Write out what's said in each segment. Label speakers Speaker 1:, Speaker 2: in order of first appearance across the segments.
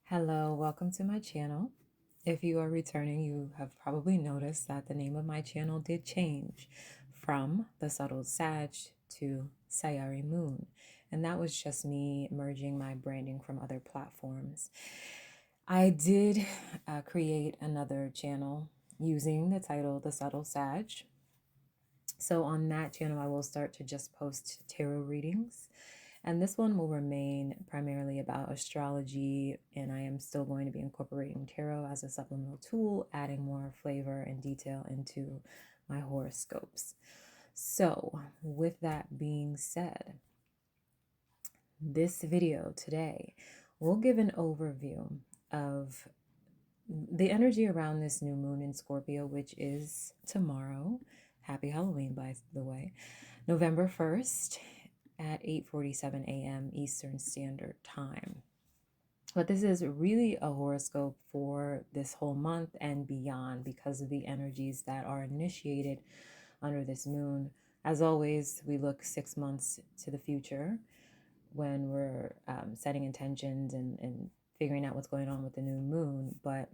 Speaker 1: Hello, welcome to my channel. If you are returning, you have probably noticed that the name of my channel did change from the subtle Sag to Sayari Moon. And that was just me merging my branding from other platforms. I did create another channel using the title The Subtle Sag. So on that channel, I will start to just post tarot readings. And this one will remain primarily about astrology, and I am still going to be incorporating tarot as a supplemental tool, adding more flavor and detail into my horoscopes. So, with that being said, this video today will give an overview of the energy around this new moon in Scorpio, which is tomorrow. Happy Halloween, by the way. November 1st at 8:47 a.m. Eastern Standard Time. But this is really a horoscope for this whole month and beyond because of the energies that are initiated under this moon. As always, we look 6 months to the future when we're setting intentions and figuring out what's going on with the new moon. But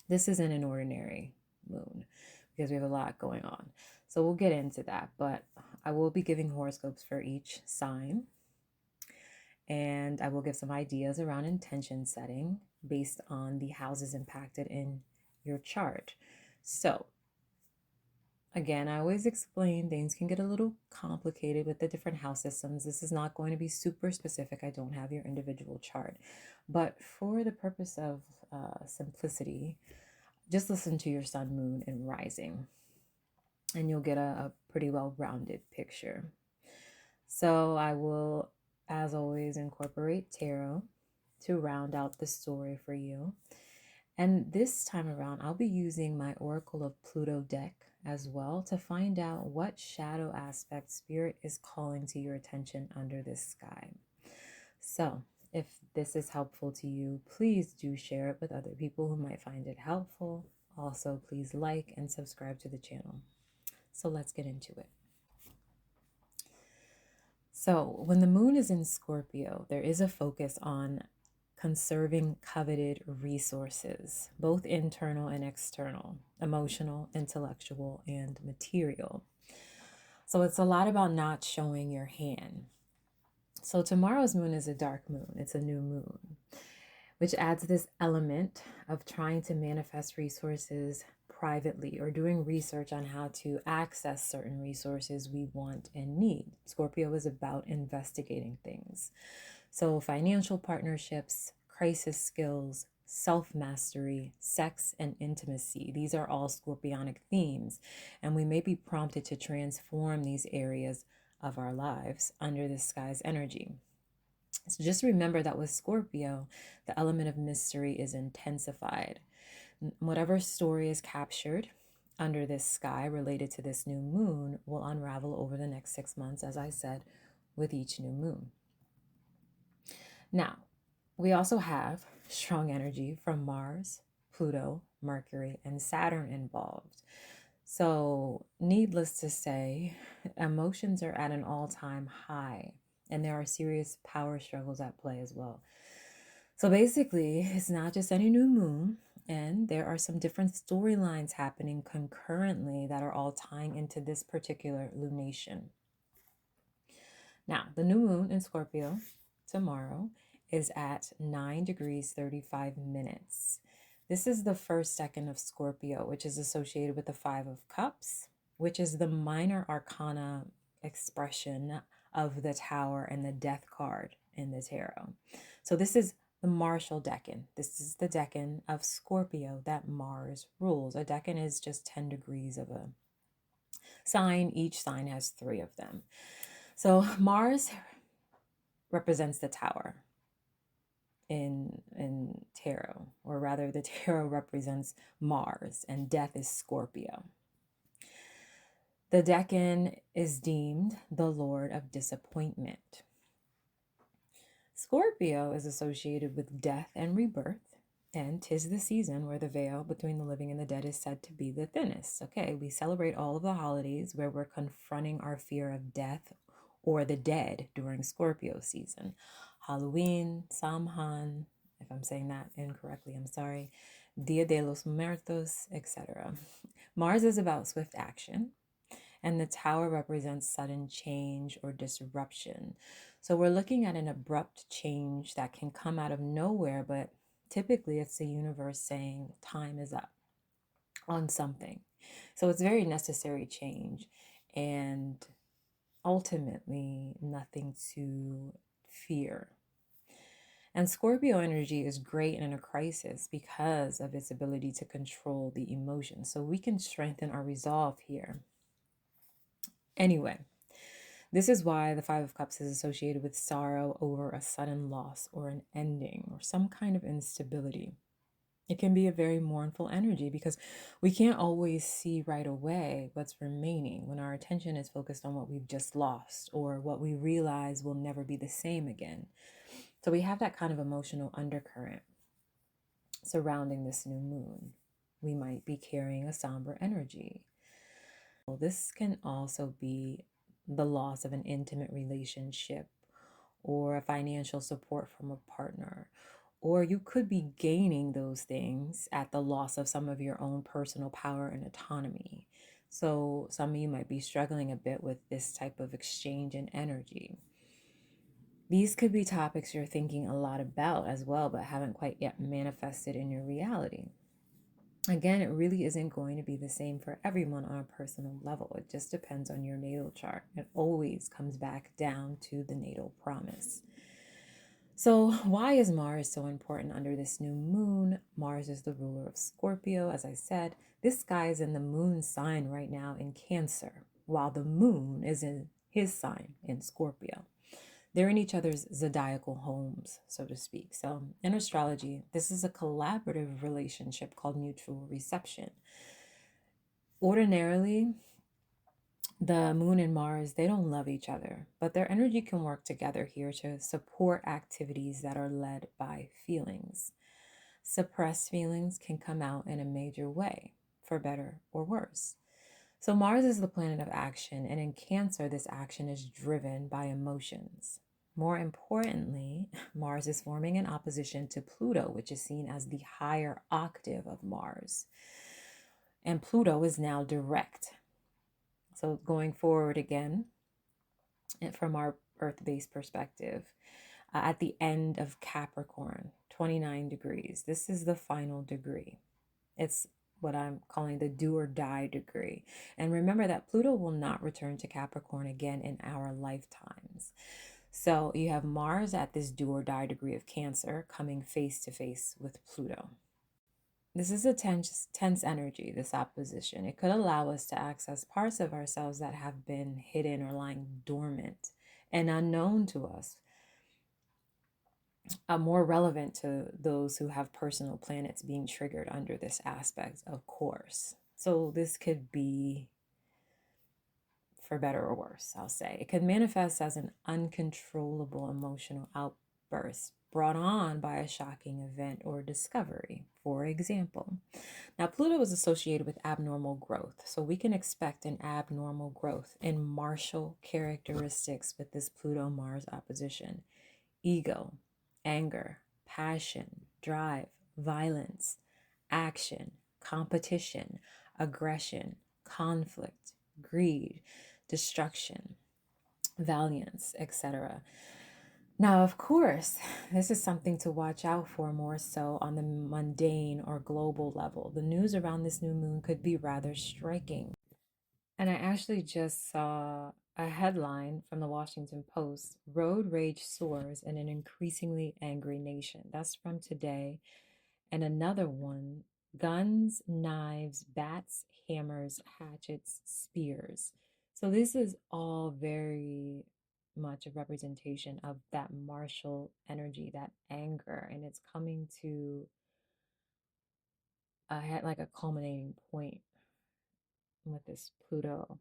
Speaker 1: this isn't an ordinary moon because we have a lot going on. So we'll get into that, but I will be giving horoscopes for each sign, and I will give some ideas around intention setting based on the houses impacted in your chart. So again, I always explain things can get a little complicated with the different house systems. This is not going to be super specific. I don't have your individual chart, but for the purpose of simplicity, just listen to your sun, moon, and rising, and you'll get a pretty well-rounded picture. So I will, as always, incorporate tarot to round out the story for you. And this time around, I'll be using my Oracle of Pluto deck as well to find out what shadow aspect Spirit is calling to your attention under this sky. So if this is helpful to you, please do share it with other people who might find it helpful. Also, please like and subscribe to the channel. So let's get into it. So when the moon is in Scorpio, there is a focus on conserving coveted resources, both internal and external, emotional, intellectual, and material. So it's a lot about not showing your hand. So tomorrow's moon is a dark moon. It's a new moon, which adds this element of trying to manifest resources privately or doing research on how to access certain resources we want and need. Scorpio is about investigating things. So financial partnerships, crisis skills, self-mastery, sex, and intimacy. These are all scorpionic themes, and we may be prompted to transform these areas of our lives under the sky's energy. So just remember that with Scorpio, the element of mystery is intensified. Whatever story is captured under this sky related to this new moon will unravel over the next 6 months, as I said, with each new moon. Now, we also have strong energy from Mars, Pluto, Mercury, and Saturn involved. So, needless to say, emotions are at an all-time high, and there are serious power struggles at play as well. So basically, it's not just any new moon, and there are some different storylines happening concurrently that are all tying into this particular lunation. Now, the new moon in Scorpio tomorrow is at 9 degrees 35 minutes. This is the first second of Scorpio, which is associated with the Five of Cups, which is the minor arcana expression of the Tower and the Death card in the tarot. So this is the martial decan. This is the decan of Scorpio that Mars rules. A decan is just 10 degrees of a sign. Each sign has 3 of them. So Mars represents the Tower in tarot, or rather the tarot represents Mars, and death is Scorpio. The decan is deemed the Lord of Disappointment. Scorpio is associated with death and rebirth, and 'tis the season where the veil between the living and the dead is said to be the thinnest. Okay, we celebrate all of the holidays where we're confronting our fear of death or the dead during Scorpio season. Halloween, Samhain, If I'm saying that incorrectly, I'm sorry. Dia de los Muertos, etc. Mars is about swift action, and the tower represents sudden change or disruption. So we're looking at an abrupt change that can come out of nowhere, but typically it's the universe saying time is up on something. So it's very necessary change and ultimately nothing to fear. And Scorpio energy is great in a crisis because of its ability to control the emotions. So we can strengthen our resolve here. Anyway, this is why the Five of Cups is associated with sorrow over a sudden loss or an ending or some kind of instability. It can be a very mournful energy because we can't always see right away what's remaining when our attention is focused on what we've just lost or what we realize will never be the same again. So we have that kind of emotional undercurrent surrounding this new moon. We might be carrying a somber energy. Well, this can also be the loss of an intimate relationship or a financial support from a partner. Or you could be gaining those things at the loss of some of your own personal power and autonomy. So some of you might be struggling a bit with this type of exchange in energy. These could be topics you're thinking a lot about as well, but haven't quite yet manifested in your reality. Again, it really isn't going to be the same for everyone on a personal level. It just depends on your natal chart. It always comes back down to the natal promise. So why is Mars so important under this new moon? Mars is the ruler of Scorpio, as I said. This guy is in the moon sign right now in Cancer, while the moon is in his sign in Scorpio. They're in each other's zodiacal homes, so to speak. So in astrology, this is a collaborative relationship called mutual reception. Ordinarily, the moon and Mars, they don't love each other, but their energy can work together here to support activities that are led by feelings. Suppressed feelings can come out in a major way, for better or worse. So Mars is the planet of action, and in Cancer, this action is driven by emotions. More importantly, Mars is forming an opposition to Pluto, which is seen as the higher octave of Mars. And Pluto is now direct. So going forward again, from our Earth-based perspective, at the end of Capricorn, 29 degrees. This is the final degree. It's what I'm calling the do or die degree. And remember that Pluto will not return to Capricorn again in our lifetimes. So you have Mars at this do or die degree of Cancer coming face to face with Pluto. This is a tense energy, this opposition. It could allow us to access parts of ourselves that have been hidden or lying dormant and unknown to us, more relevant to those who have personal planets being triggered under this aspect, of course. So this could be for better or worse, I'll say. It could manifest as an uncontrollable emotional outburst brought on by a shocking event or discovery, for example. Now, Pluto is associated with abnormal growth, so we can expect an abnormal growth in martial characteristics with this Pluto-Mars opposition. Ego, anger, passion, drive, violence, action, competition, aggression, conflict, greed, destruction, valiance, etc. Now, of course, this is something to watch out for more so on the mundane or global level. The news around this new moon could be rather striking. And I actually just saw a headline from the Washington Post: Road rage soars in an increasingly angry nation. That's from today. And another one: guns, knives, bats, hammers, hatchets, spears. So this is all very much a representation of that martial energy, that anger, and it's coming to like a culminating point with this Pluto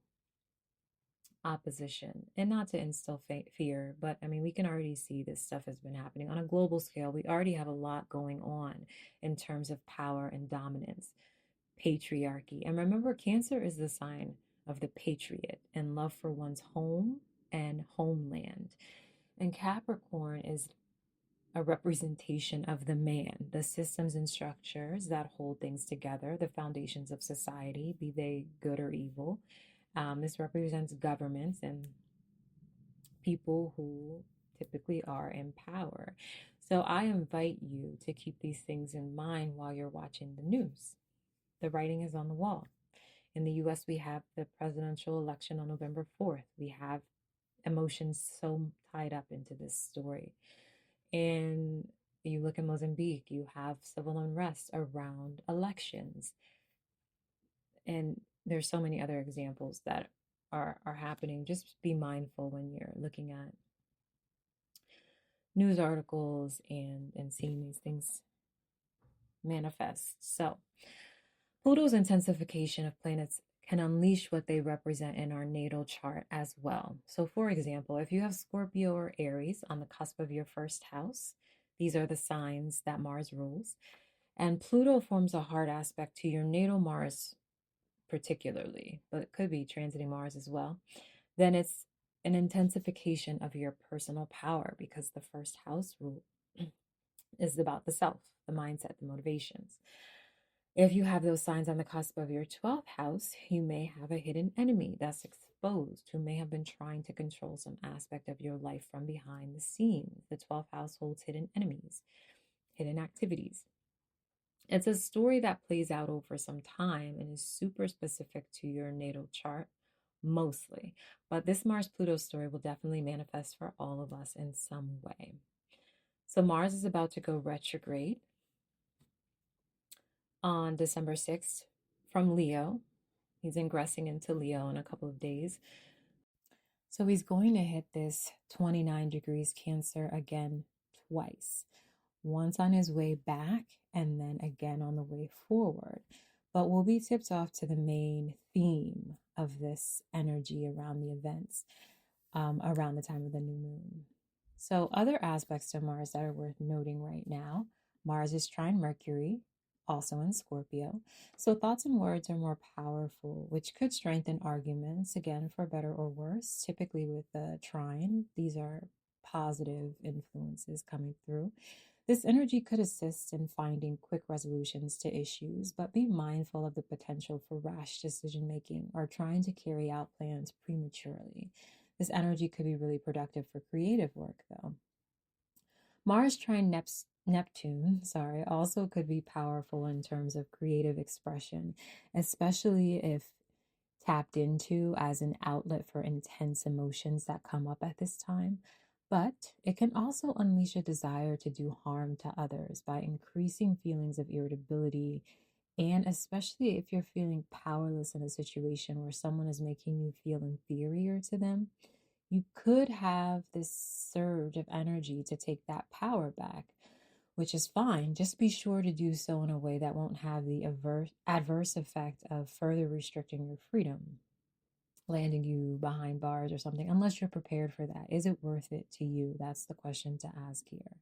Speaker 1: opposition. And not to instill fear, but I mean, we can already see this stuff has been happening on a global scale. We already have a lot going on in terms of power and dominance, patriarchy. And remember, Cancer is the sign of the patriot and love for one's home and homeland. And Capricorn is a representation of the man, the systems and structures that hold things together, the foundations of society, be they good or evil. This represents governments and people who typically are in power. So I invite you to keep these things in mind while you're watching the news. The writing is on the wall. In the US, we have the presidential election on November 4th. We have emotions so tied up into this story. And you look at Mozambique, you have civil unrest around elections. And there's so many other examples that are happening. Just be mindful when you're looking at news articles and seeing these things manifest. So Pluto's intensification of planets can unleash what they represent in our natal chart as well. So, for example, if you have Scorpio or Aries on the cusp of your first house, these are the signs that Mars rules. And Pluto forms a hard aspect to your natal Mars, particularly, but it could be transiting Mars as well. Then it's an intensification of your personal power because the first house rule is about the self, the mindset, the motivations. If you have those signs on the cusp of your 12th house, you may have a hidden enemy that's exposed who may have been trying to control some aspect of your life from behind the scenes. The 12th house holds hidden enemies, hidden activities. It's a story that plays out over some time and is super specific to your natal chart, mostly. But this Mars Pluto story will definitely manifest for all of us in some way. So Mars is about to go retrograde on December 6th from Leo. He's ingressing into Leo in a couple of days. So he's going to hit this 29 degrees Cancer again twice. Once on his way back and then again on the way forward. But we'll be tipped off to the main theme of this energy around the events around the time of the new moon. So other aspects to Mars that are worth noting right now, Mars is trine Mercury, also in Scorpio. So thoughts and words are more powerful, which could strengthen arguments, again, for better or worse. Typically with the trine, these are positive influences coming through. This energy could assist in finding quick resolutions to issues, but be mindful of the potential for rash decision making or trying to carry out plans prematurely. This energy could be really productive for creative work, though. Mars trine Neptune, also could be powerful in terms of creative expression, especially if tapped into as an outlet for intense emotions that come up at this time. But it can also unleash a desire to do harm to others by increasing feelings of irritability. And especially if you're feeling powerless in a situation where someone is making you feel inferior to them, you could have this surge of energy to take that power back, which is fine. Just be sure to do so in a way that won't have the adverse effect of further restricting your freedom, landing you behind bars or something, unless you're prepared for that. Is it worth it to you? That's the question to ask here.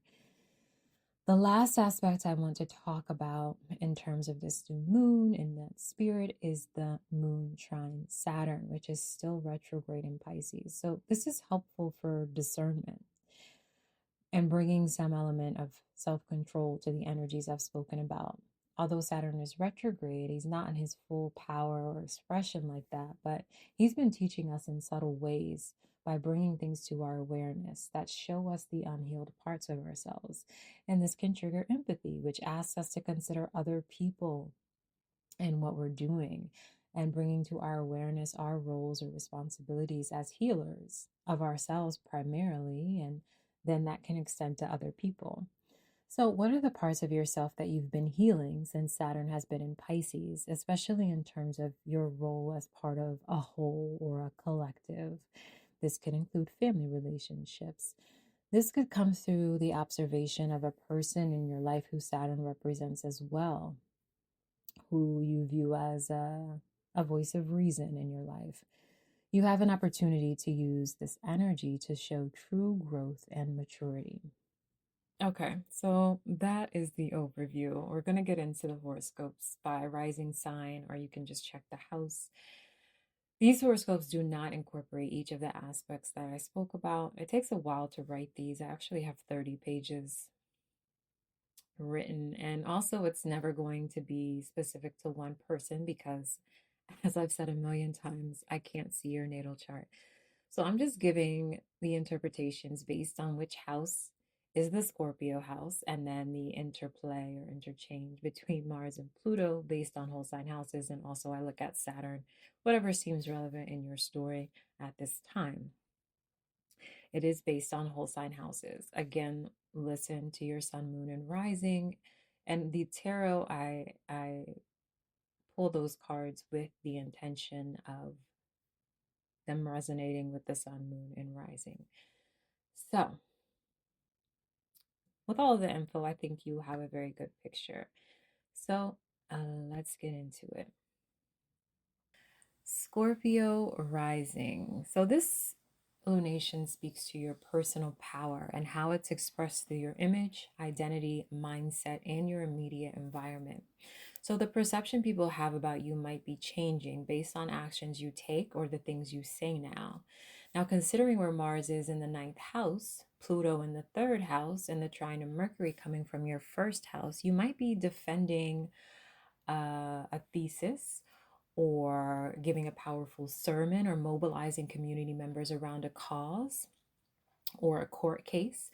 Speaker 1: The last aspect I want to talk about in terms of this new moon in that spirit is the moon trine Saturn, which is still retrograde in Pisces. So this is helpful for discernment and bringing some element of self-control to the energies I've spoken about. Although Saturn is retrograde, he's not in his full power or expression like that, but he's been teaching us in subtle ways by bringing things to our awareness that show us the unhealed parts of ourselves. And this can trigger empathy, which asks us to consider other people and what we're doing, and bringing to our awareness our roles or responsibilities as healers of ourselves primarily, and then that can extend to other people. So, what are the parts of yourself that you've been healing since Saturn has been in Pisces, especially in terms of your role as part of a whole or a collective? This could include family relationships. This could come through the observation of a person in your life who Saturn represents as well, who you view as a voice of reason in your life. You have an opportunity to use this energy to show true growth and maturity. Okay, so that is the overview. We're going to get into the horoscopes by rising sign, or you can just check the house. These horoscopes do not incorporate each of the aspects that I spoke about. It takes a while to write these. I actually have 30 pages written. And also, it's never going to be specific to one person because, as I've said a million times, I can't see your natal chart. So I'm just giving the interpretations based on which house is the Scorpio house, and then the interplay or interchange between Mars and Pluto based on whole sign houses. And also, I look at Saturn, whatever seems relevant in your story at this time. It is based on whole sign houses. Again, listen to your sun, moon, and rising. And the tarot, I pull those cards with the intention of them resonating with the sun, moon, and rising. So, with all of the info, I think you have a very good picture. So, let's get into it. Scorpio rising. So, this lunation speaks to your personal power and how it's expressed through your image, identity, mindset, and your immediate environment. So, the perception people have about you might be changing based on actions you take or the things you say now. Now, considering where Mars is in the ninth house, Pluto in the third house, and the trine of Mercury coming from your first house, you might be defending a thesis or giving a powerful sermon or mobilizing community members around a cause or a court case.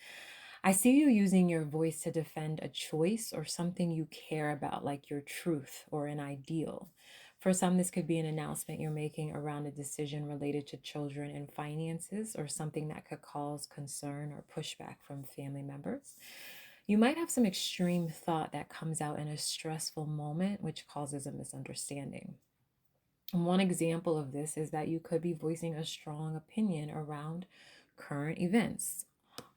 Speaker 1: I see you using your voice to defend a choice or something you care about, like your truth or an ideal. For some, this could be an announcement you're making around a decision related to children and finances, or something that could cause concern or pushback from family members. You might have some extreme thought that comes out in a stressful moment, which causes a misunderstanding. One example of this is that you could be voicing a strong opinion around current events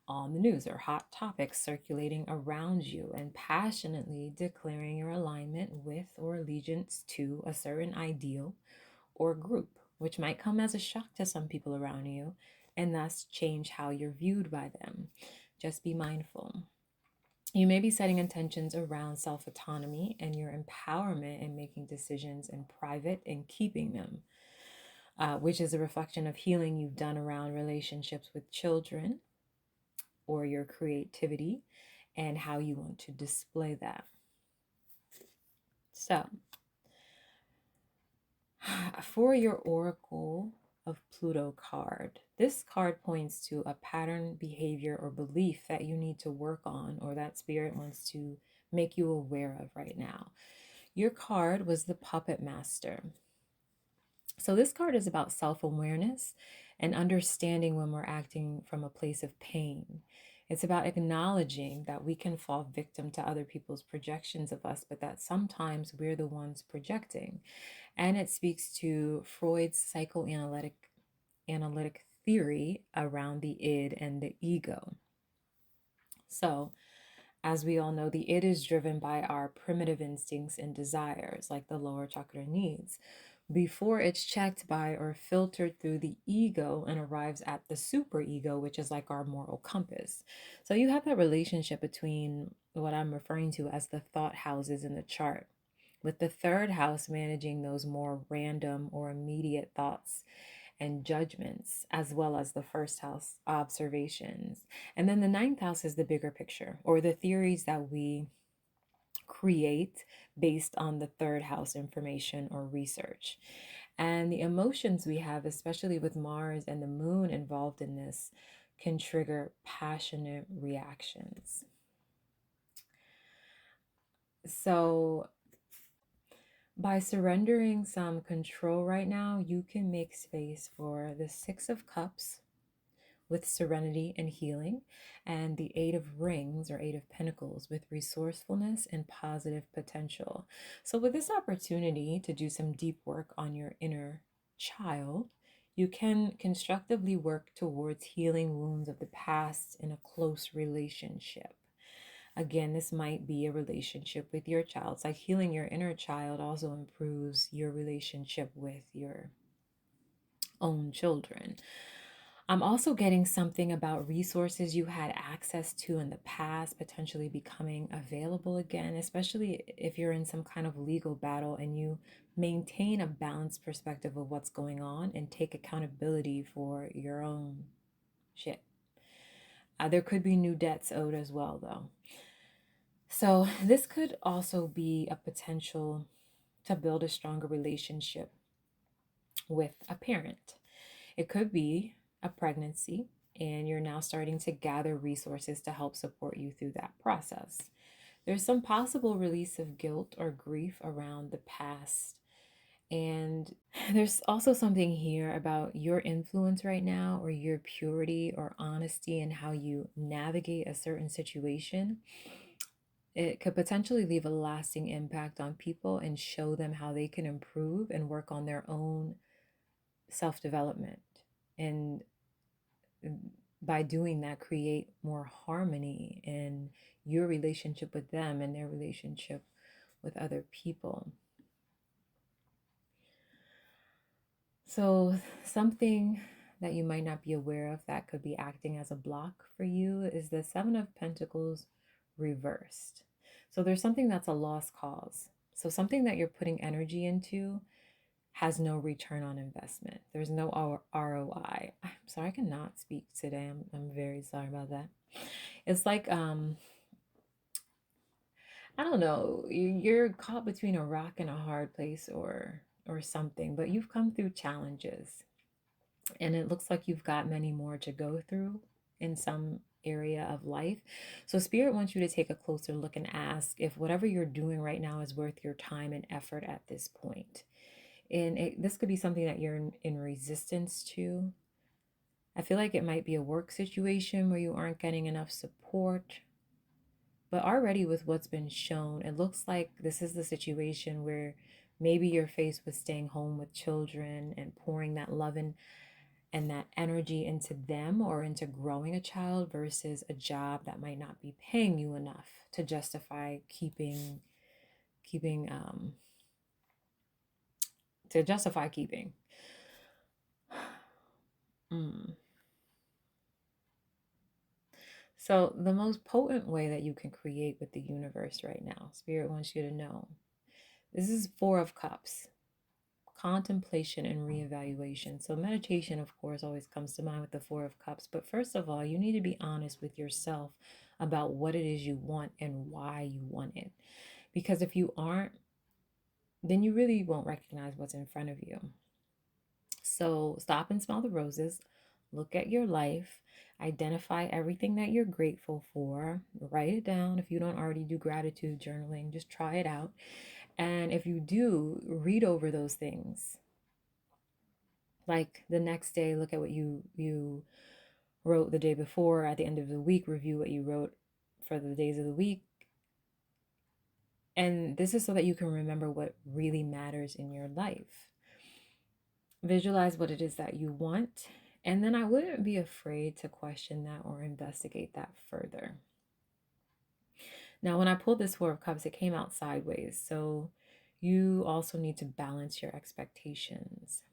Speaker 1: on the news or hot topics circulating around you, and passionately declaring your alignment with or allegiance to a certain ideal or group, which might come as a shock to some people around you and thus change how you're viewed by them. Just be mindful. You may be setting intentions around self autonomy and your empowerment in making decisions in private and keeping them, which is a reflection of healing you've done around relationships with children or your creativity and how you want to display that. So, for your Oracle of Pluto card, this card points to a pattern, behavior, or belief that you need to work on, or that spirit wants to make you aware of right now. Your card was the Puppet Master. So, this card is about self awareness and understanding when we're acting from a place of pain. It's about acknowledging that we can fall victim to other people's projections of us, but that sometimes we're the ones projecting. And it speaks to Freud's psychoanalytic theory around the id and the ego. So, as we all know, the id is driven by our primitive instincts and desires, like the lower chakra needs, before it's checked by or filtered through the ego and arrives at the superego, which is like our moral compass. So you have that relationship between what I'm referring to as the thought houses in the chart, with the third house managing those more random or immediate thoughts and judgments, as well as the first house observations. And then the ninth house is the bigger picture, or the theories that we create based on the third house information or research. And the emotions we have, especially with Mars and the moon involved in this, can trigger passionate reactions. So, by surrendering some control right now, you can make space for the Six of Cups with serenity and healing, and the Eight of Rings or Eight of Pentacles with resourcefulness and positive potential. So, with this opportunity to do some deep work on your inner child, you can constructively work towards healing wounds of the past in a close relationship. Again, this might be a relationship with your child. It's like healing your inner child also improves your relationship with your own children. I'm also getting something about resources you had access to in the past potentially becoming available again, especially if you're in some kind of legal battle and you maintain a balanced perspective of what's going on and take accountability for your own shit. There could be new debts owed as well, though. So this could also be a potential to build a stronger relationship with a parent. It could be a pregnancy, and you're now starting to gather resources to help support you through that process. There's some possible release of guilt or grief around the past. And there's also something here about your influence right now, or your purity or honesty, and how you navigate a certain situation. It could potentially leave a lasting impact on people and show them how they can improve and work on their own self development. And by doing that, create more harmony in your relationship with them and their relationship with other people. So, something that you might not be aware of that could be acting as a block for you is the Seven of Pentacles reversed. So, there's something that's a lost cause. So, something that you're putting energy into has no return on investment. There's no ROI. I'm sorry, I cannot speak today. I'm very sorry about that. It's like, I don't know, you're caught between a rock and a hard place, or something, but you've come through challenges, and it looks like you've got many more to go through in some area of life. So spirit wants you to take a closer look and ask if whatever you're doing right now is worth your time and effort at this point. And this could be something that you're in resistance to. I feel like it might be a work situation where you aren't getting enough support. But already with what's been shown, it looks like this is the situation where maybe you're faced with staying home with children and pouring that love and that energy into them or into growing a child, versus a job that might not be paying you enough to justify keeping to justify keeping. Mm. So the most potent way that you can create with the universe right now, Spirit wants you to know, this is Four of Cups, contemplation and reevaluation. So meditation, of course, always comes to mind with the Four of Cups. But first of all, you need to be honest with yourself about what it is you want and why you want it. Because if you aren't, then you really won't recognize what's in front of you. So stop and smell the roses. Look at your life. Identify everything that you're grateful for. Write it down. If you don't already do gratitude journaling, just try it out. And if you do, read over those things. Like the next day, look at what you wrote the day before. At the end of the week, review what you wrote for the days of the week. And this is so that you can remember what really matters in your life. Visualize what it is that you want. And then I wouldn't be afraid to question that or investigate that further. Now, when I pulled this Four of Cups, it came out sideways. So you also need to balance your expectations.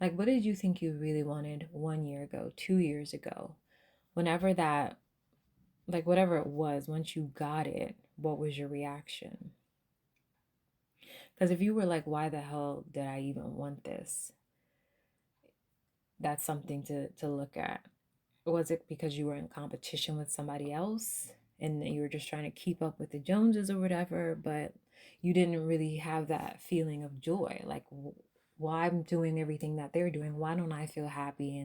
Speaker 1: Like, what did you think you really wanted 1 year ago, 2 years ago? Whenever that, like, whatever it was, once you got it, what was your reaction? Because if you were like, why the hell did I even want this? That's something to look at. Was it because you were in competition with somebody else and you were just trying to keep up with the Joneses or whatever, but you didn't really have that feeling of joy? Like, why I'm doing everything that they're doing, why don't I feel happy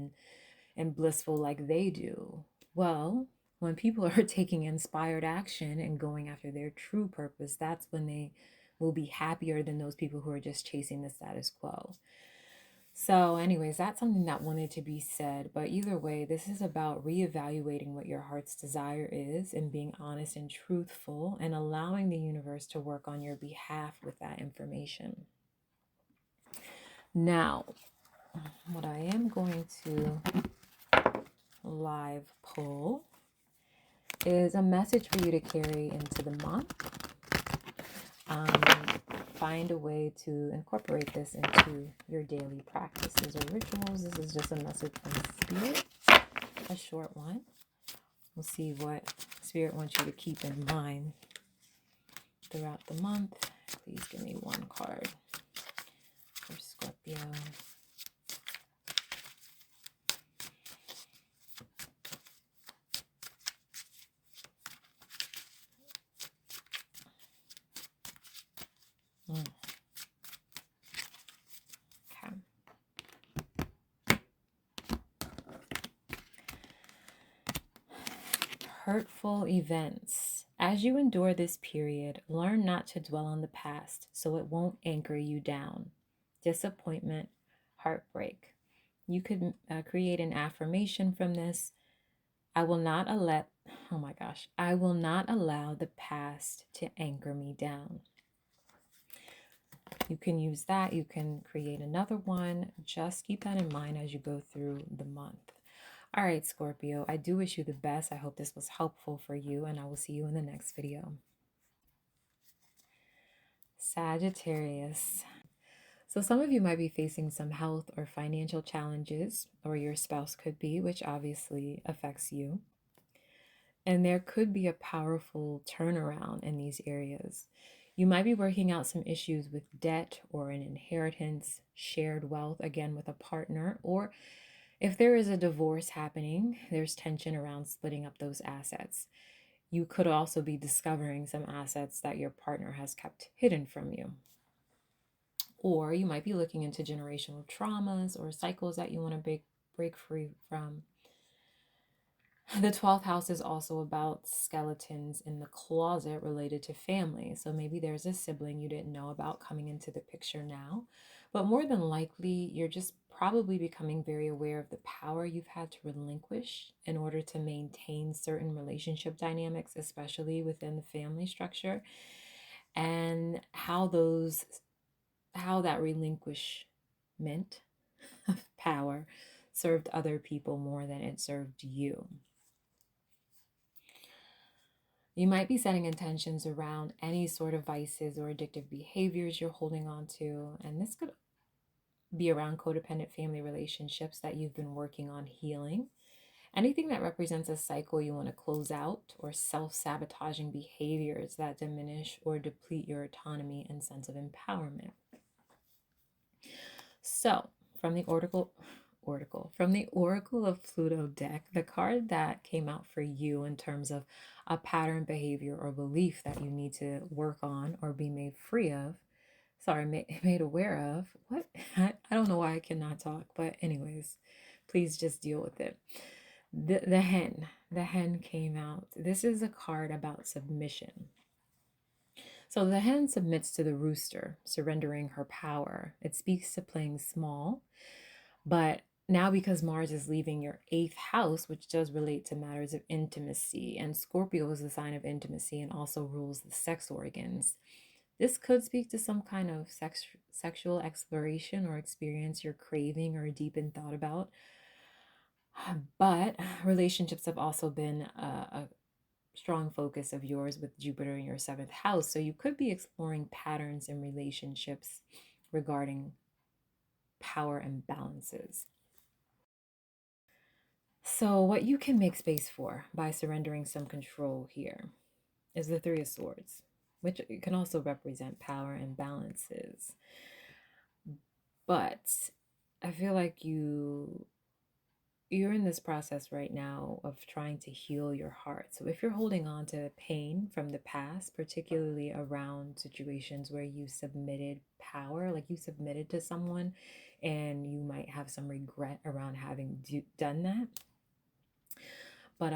Speaker 1: and blissful like they do? Well, when people are taking inspired action and going after their true purpose, that's when they will be happier than those people who are just chasing the status quo. So, anyways, that's something that wanted to be said. But either way, this is about reevaluating what your heart's desire is and being honest and truthful and allowing the universe to work on your behalf with that information. Now, what I am going to live pull is a message for you to carry into the month. Find a way to incorporate this into your daily practices or rituals. This is just a message from Spirit, a short one. We'll see what Spirit wants you to keep in mind throughout the month. Please give me one card for Scorpio. Mm. Okay. Hurtful events. As you endure this period, learn not to dwell on the past so it won't anchor you down. Disappointment, heartbreak. You could create an affirmation from this. I will not allow, oh my gosh, I will not allow the past to anchor me down. You can use that. You can create another one. Just keep that in mind as you go through the month. All right, Scorpio, I do wish you the best. I hope this was helpful for you, and I will see you in the next video. Sagittarius. So some of you might be facing some health or financial challenges, or your spouse could be, which obviously affects you. And there could be a powerful turnaround in these areas. You might be working out some issues with debt or an inheritance, shared wealth, again with a partner, or if there is a divorce happening, there's tension around splitting up those assets. You could also be discovering some assets that your partner has kept hidden from you. Or you might be looking into generational traumas or cycles that you want to break free from. The 12th house is also about skeletons in the closet related to family. So maybe there's a sibling you didn't know about coming into the picture now. But more than likely, you're just probably becoming very aware of the power you've had to relinquish in order to maintain certain relationship dynamics, especially within the family structure, and how that relinquishment of power served other people more than it served you. You might be setting intentions around any sort of vices or addictive behaviors you're holding on to, and this could be around codependent family relationships that you've been working on healing. Anything that represents a cycle you want to close out, or self-sabotaging behaviors that diminish or deplete your autonomy and sense of empowerment. So, from the Oracle of Pluto deck, the card that came out for you in terms of a pattern, behavior, or belief that you need to work on or be made free of, made aware of. What? I don't know why I cannot talk, but anyways, please just deal with it. The hen came out. This is a card about submission. So the hen submits to the rooster, surrendering her power. It speaks to playing small, but now because Mars is leaving your 8th house, which does relate to matters of intimacy, and Scorpio is the sign of intimacy and also rules the sex organs, this could speak to some kind of sexual exploration or experience you're craving or deep in thought about. But relationships have also been a strong focus of yours with Jupiter in your 7th house. So you could be exploring patterns in relationships regarding power imbalances. So what you can make space for by surrendering some control here is the Three of Swords, which can also represent power imbalances. But I feel like you're in this process right now of trying to heal your heart. So if you're holding on to pain from the past, particularly around situations where you submitted power, like you submitted to someone and you might have some regret around having done that. But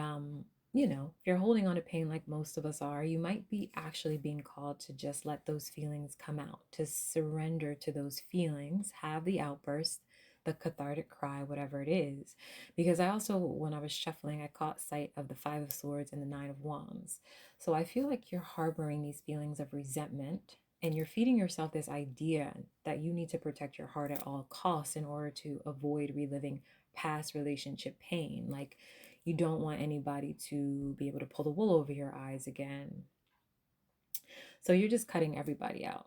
Speaker 1: if you're holding on to pain like most of us are, you might be actually being called to just let those feelings come out, to surrender to those feelings, have the outburst, the cathartic cry, whatever it is. Because I also, when I was shuffling, I caught sight of the Five of Swords and the Nine of Wands. So I feel like you're harboring these feelings of resentment, and you're feeding yourself this idea that you need to protect your heart at all costs in order to avoid reliving past relationship pain. Like, you don't want anybody to be able to pull the wool over your eyes again. So you're just cutting everybody out.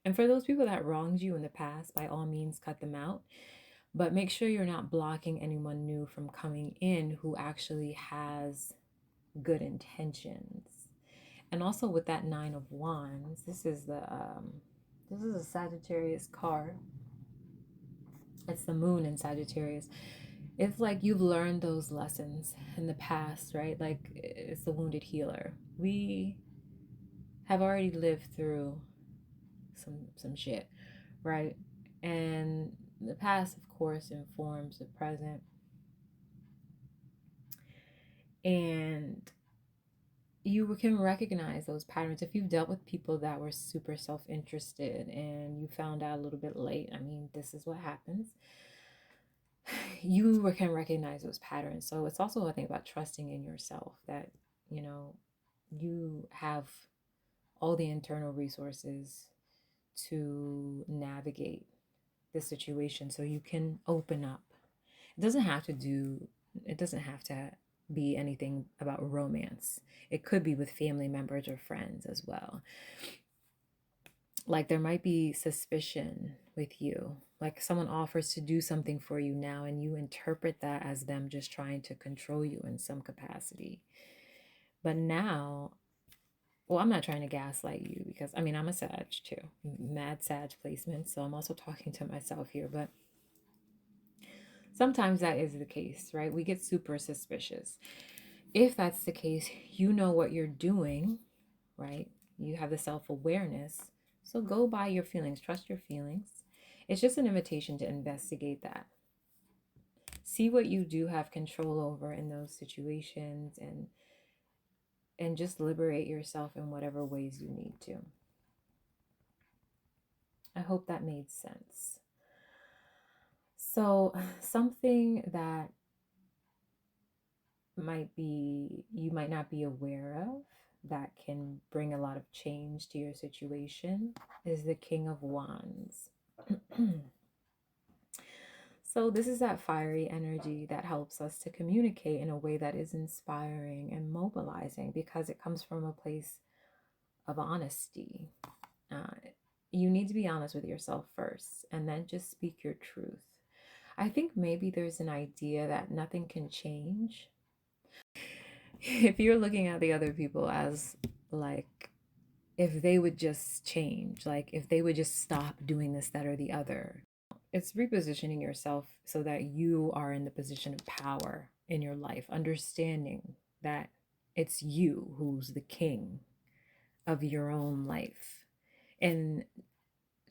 Speaker 1: And for those people that wronged you in the past, by all means, cut them out. But make sure you're not blocking anyone new from coming in who actually has good intentions. And also with that Nine of Wands, this is a Sagittarius card. It's the moon in Sagittarius. It's like you've learned those lessons in the past, right? Like, it's the wounded healer. We have already lived through some shit, right? And the past, of course, informs the present. And you can recognize those patterns if you've dealt with people that were super self-interested and you found out a little bit late. I mean, this is what happens. You can recognize those patterns. So it's also a thing about trusting in yourself that, you know, you have all the internal resources to navigate the situation so you can open up. It doesn't have to be anything about romance. It could be with family members or friends as well. Like there might be suspicion with you. Like someone offers to do something for you now and you interpret that as them just trying to control you in some capacity. But now, well, I'm not trying to gaslight you because I mean, I'm a Sag too, mad Sag placement. So I'm also talking to myself here, but sometimes that is the case, right? We get super suspicious. If that's the case, you know what you're doing, right? You have the self-awareness. So go by your feelings, trust your feelings. It's just an invitation to investigate that. See what you do have control over in those situations and just liberate yourself in whatever ways you need to. I hope that made sense. So, something that you might not be aware of that can bring a lot of change to your situation is the King of Wands. So this is that fiery energy that helps us to communicate in a way that is inspiring and mobilizing because it comes from a place of honesty. Uh, you need to be honest with yourself first and then just speak your truth. I think maybe there's an idea that nothing can change. If you're looking at the other people as like, if they would just change, like if they would just stop doing this, that, or the other, it's repositioning yourself so that you are in the position of power in your life, understanding that it's you who's the king of your own life and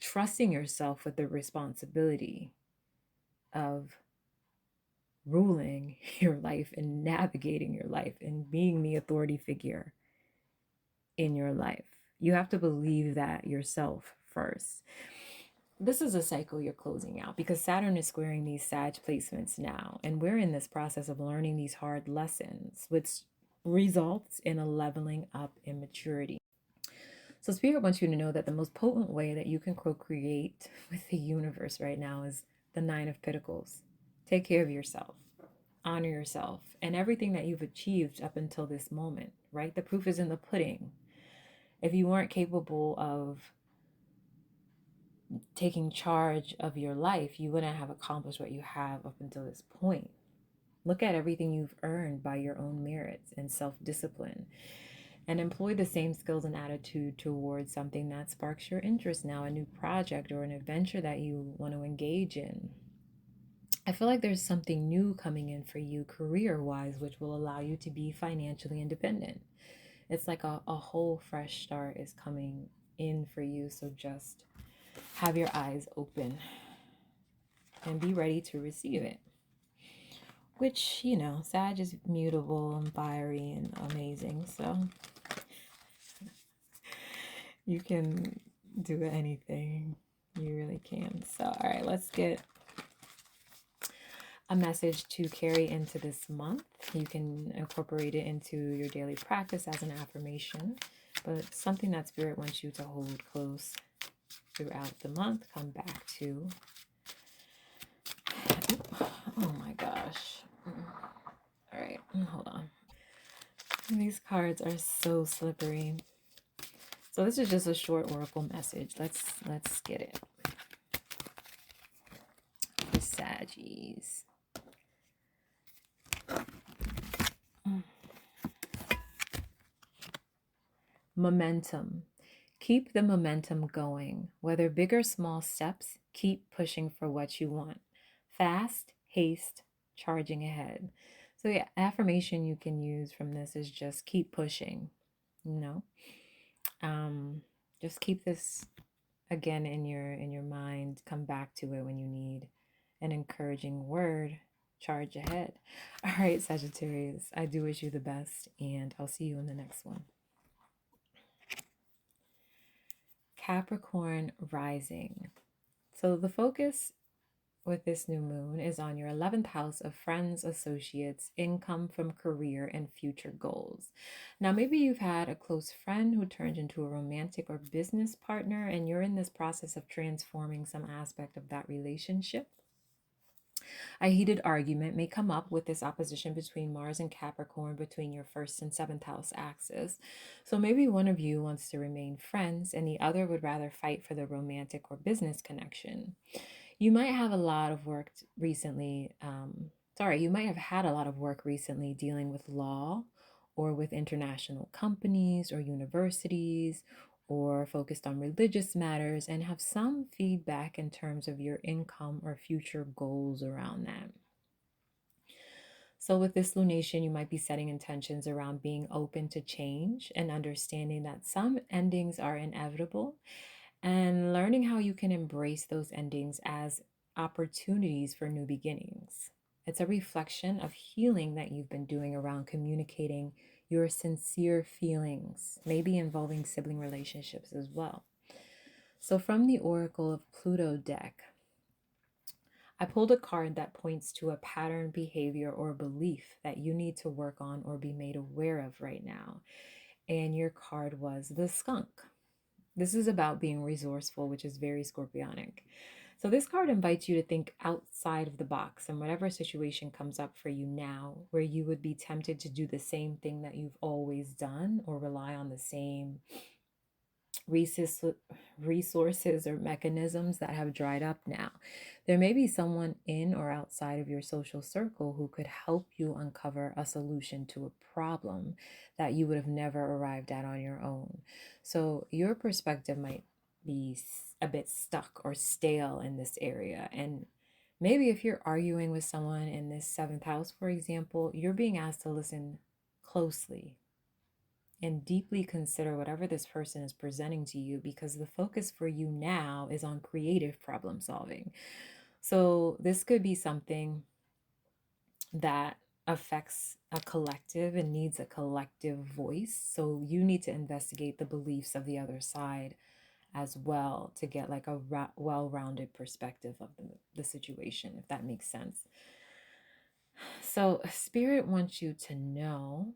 Speaker 1: trusting yourself with the responsibility of ruling your life and navigating your life and being the authority figure in your life. You have to believe that yourself first. This is a cycle you're closing out because Saturn is squaring these Sag placements now, and we're in this process of learning these hard lessons, which results in a leveling up in maturity. So Spirit wants you to know that the most potent way that you can co-create with the universe right now is the Nine of Pentacles. Take care of yourself, honor yourself, and everything that you've achieved up until this moment, right? The proof is in the pudding. If you weren't capable of taking charge of your life, you wouldn't have accomplished what you have up until this point. Look at everything you've earned by your own merits and self-discipline, and employ the same skills and attitude towards something that sparks your interest now, a new project or an adventure that you want to engage in. I feel like there's something new coming in for you career-wise, which will allow you to be financially independent. It's like a whole fresh start is coming in for you. So just have your eyes open and be ready to receive it. Which, you know, Sag is mutable and fiery and amazing. So you can do anything. You really can. So, all right, let's get a message to carry into this month. You can incorporate it into your daily practice as an affirmation, but something that Spirit wants you to hold close throughout the month. Come back to. Oh my gosh. All right, hold on. These cards are so slippery. So this is just a short oracle message. Let's get it. The Saggies. Momentum. Keep the momentum going. Whether big or small steps, keep pushing for what you want. Fast, haste, charging ahead. So the affirmation you can use from this is just keep pushing. You know, just keep this again in your mind, come back to it when you need an encouraging word. Charge ahead. All right, Sagittarius, I do wish you the best, and I'll see you in the next one. Capricorn rising. So the focus with this new moon is on your 11th house of friends, associates, income from career, and future goals. Now, maybe you've had a close friend who turned into a romantic or business partner, and you're in this process of transforming some aspect of that relationship. A heated argument may come up with this opposition between Mars and Capricorn between your first and seventh house axis. So maybe one of you wants to remain friends and the other would rather fight for the romantic or business connection. You might have a lot of work recently. You might have had a lot of work recently dealing with law or with international companies or universities or focused on religious matters and have some feedback in terms of your income or future goals around that. So, with this lunation, you might be setting intentions around being open to change and understanding that some endings are inevitable and learning how you can embrace those endings as opportunities for new beginnings. It's a reflection of healing that you've been doing around communicating your sincere feelings, maybe involving sibling relationships as well. So, from the Oracle of Pluto deck, I pulled a card that points to a pattern, behavior, or belief that you need to work on or be made aware of right now. And your card was the skunk. This is about being resourceful, which is very scorpionic. So, this card invites you to think outside of the box and whatever situation comes up for you now, where you would be tempted to do the same thing that you've always done or rely on the same resources or mechanisms that have dried up now. There may be someone in or outside of your social circle who could help you uncover a solution to a problem that you would have never arrived at on your own. So your perspective might be a bit stuck or stale in this area. And maybe if you're arguing with someone in this seventh house, for example, you're being asked to listen closely and deeply consider whatever this person is presenting to you because the focus for you now is on creative problem solving. So, this could be something that affects a collective and needs a collective voice. So, you need to investigate the beliefs of the other side as well to get like a well-rounded perspective of the situation, if that makes sense. So, Spirit wants you to know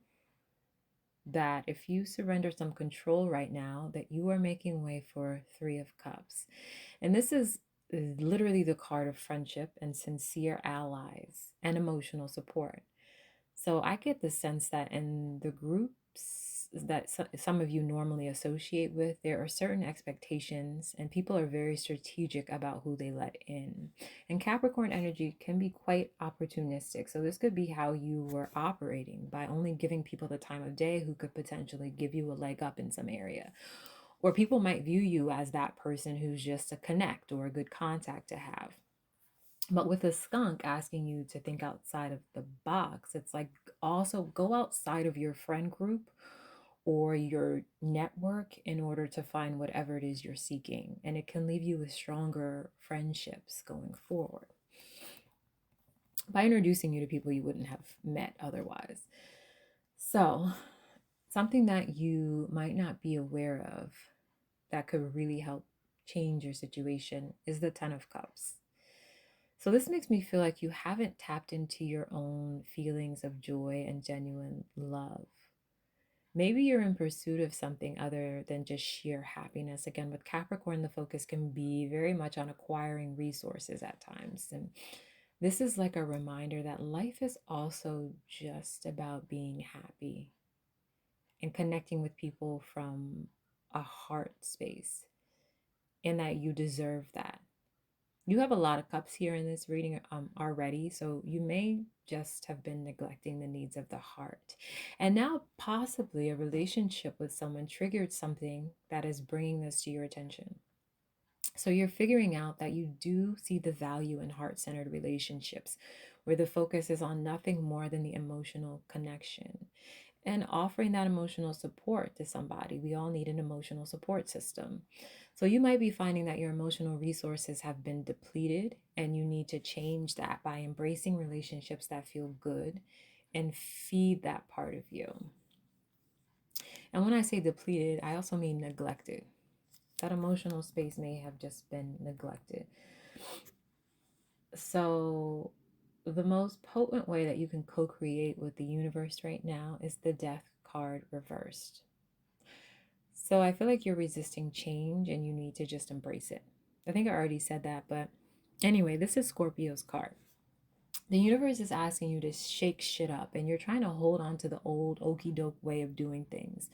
Speaker 1: that if you surrender some control right now, that you are making way for Three of Cups. And this is literally the card of friendship and sincere allies and emotional support. So I get the sense that in the groups that some of you normally associate with, there are certain expectations, and people are very strategic about who they let in. And Capricorn energy can be quite opportunistic. So this could be how you were operating by only giving people the time of day who could potentially give you a leg up in some area. Or people might view you as that person who's just a connect or a good contact to have. But with a skunk asking you to think outside of the box, it's like also go outside of your friend group or your network in order to find whatever it is you're seeking. And it can leave you with stronger friendships going forward by introducing you to people you wouldn't have met otherwise. So, something that you might not be aware of that could really help change your situation is the Ten of Cups. So this makes me feel like you haven't tapped into your own feelings of joy and genuine love. Maybe you're in pursuit of something other than just sheer happiness. Again, with Capricorn, the focus can be very much on acquiring resources at times. And this is like a reminder that life is also just about being happy and connecting with people from a heart space, and that you deserve that. You have a lot of cups here in this reading already, so you may just have been neglecting the needs of the heart. And now, possibly, a relationship with someone triggered something that is bringing this to your attention. So you're figuring out that you do see the value in heart-centered relationships where the focus is on nothing more than the emotional connection. and offering that emotional support to somebody. We all need an emotional support system. So you might be finding that your emotional resources have been depleted, and you need to change that by embracing relationships that feel good and feed that part of you. And when I say depleted, I also mean neglected. That emotional space may have just been neglected. So, the most potent way that you can co create with the universe right now is the death card reversed. So, I feel like you're resisting change and you need to just embrace it. I think I already said that, but anyway, this is Scorpio's card. The universe is asking you to shake shit up, and you're trying to hold on to the old okey doke way of doing things.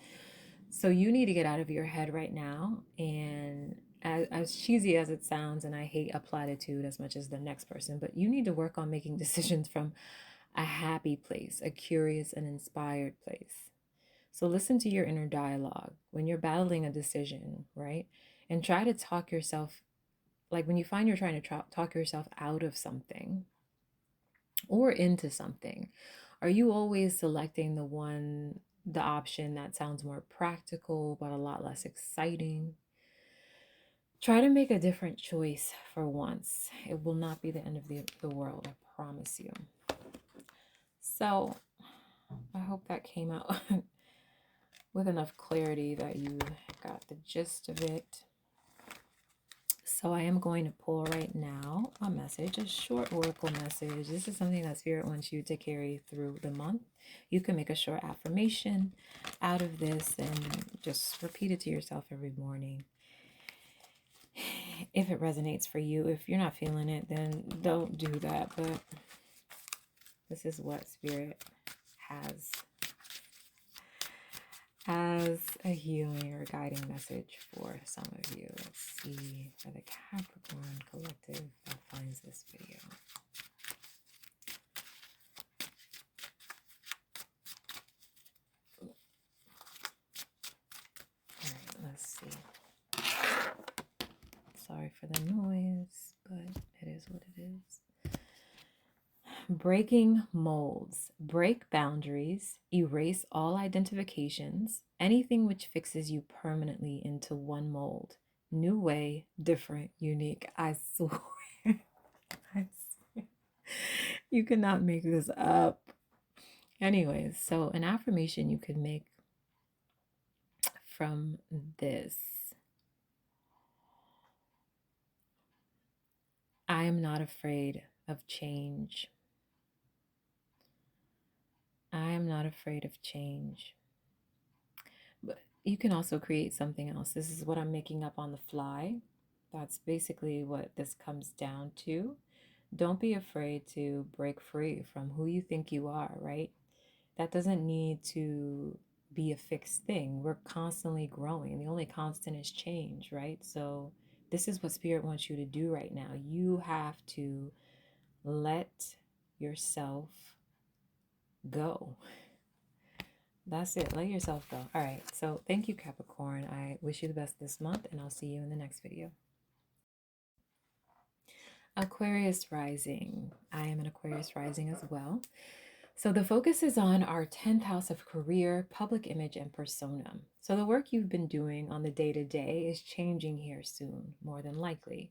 Speaker 1: So you need to get out of your head right now. And as cheesy as it sounds, and I hate a platitude as much as the next person, but you need to work on making decisions from a happy place, a curious and inspired place. So listen to your inner dialogue when you're battling a decision, right? And try to talk yourself, like when you find you're trying to talk yourself out of something or into something, are you always selecting the option that sounds more practical but a lot less exciting? Try to make a different choice for once. It will not be the end of the world, I promise you. So I hope that came out with enough clarity that you got the gist of it. So I am going to pull right now a message, a short oracle message. This is something that Spirit wants you to carry through the month. You can make a short affirmation out of this and just repeat it to yourself every morning. If it resonates for you, if you're not feeling it, then don't do that. But this is what Spirit has as a healing or guiding message for some of you. Let's see for the Capricorn collective that finds this video. All right, let's see. Sorry for the noise, but it is what it is. Breaking molds. Break boundaries. Erase all identifications. Anything which fixes you permanently into one mold. New way, different, unique. I swear. I swear. You cannot make this up. Anyways, so an affirmation you could make from this. I am not afraid of change. I am not afraid of change. But you can also create something else. This is what I'm making up on the fly. That's basically what this comes down to. Don't be afraid to break free from who you think you are, right? That doesn't need to be a fixed thing. We're constantly growing. The only constant is change, right? So this is what Spirit wants you to do right now. You have to let yourself go. That's it. Let yourself go. All right. So thank you, Capricorn. I wish you the best this month, and I'll see you in the next video. Aquarius rising. I am an Aquarius rising as well. So the focus is on our 10th house of career, public image, and persona. So the work you've been doing on the day-to-day is changing here soon, more than likely.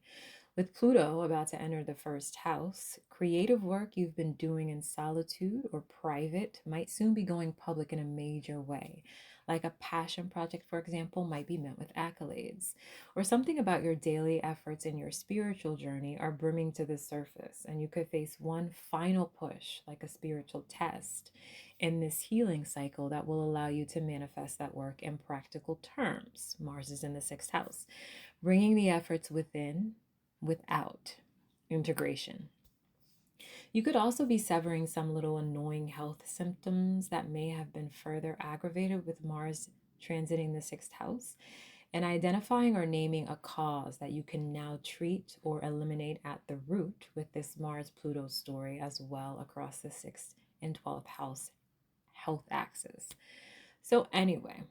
Speaker 1: With Pluto about to enter the first house, creative work you've been doing in solitude or private might soon be going public in a major way. Like a passion project, for example, might be met with accolades. Or something about your daily efforts in your spiritual journey are brimming to the surface, and you could face one final push, like a spiritual test, in this healing cycle that will allow you to manifest that work in practical terms. Mars is in the 6th house, bringing the efforts within without integration. You could also be severing some little annoying health symptoms that may have been further aggravated with Mars transiting the 6th house, and identifying or naming a cause that you can now treat or eliminate at the root with this Mars-Pluto story as well across the 6th and 12th house health axis. So anyway,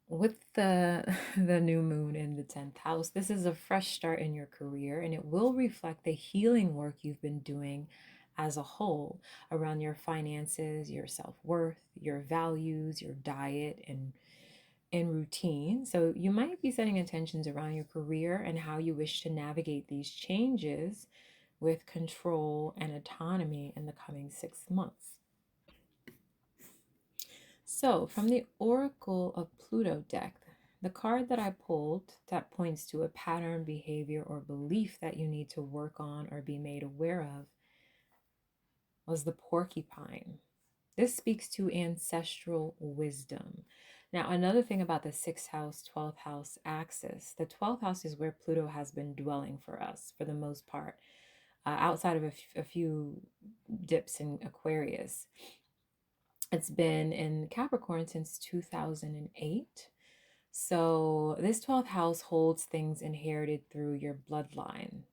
Speaker 1: with the the new moon in the 10th house, this is a fresh start in your career, and it will reflect the healing work you've been doing as a whole around your finances, your self-worth, your values, your diet, and routine. So you might be setting intentions around your career and how you wish to navigate these changes with control and autonomy in the coming 6 months. So, from the Oracle of Pluto deck, the card that I pulled that points to a pattern, behavior, or belief that you need to work on or be made aware of was the porcupine. This speaks to ancestral wisdom. Now, another thing about the 6th house, 12th house axis, the 12th house is where Pluto has been dwelling for us for the most part, outside of a few dips in Aquarius. It's been in Capricorn since 2008. So, this 12th house holds things inherited through your bloodline,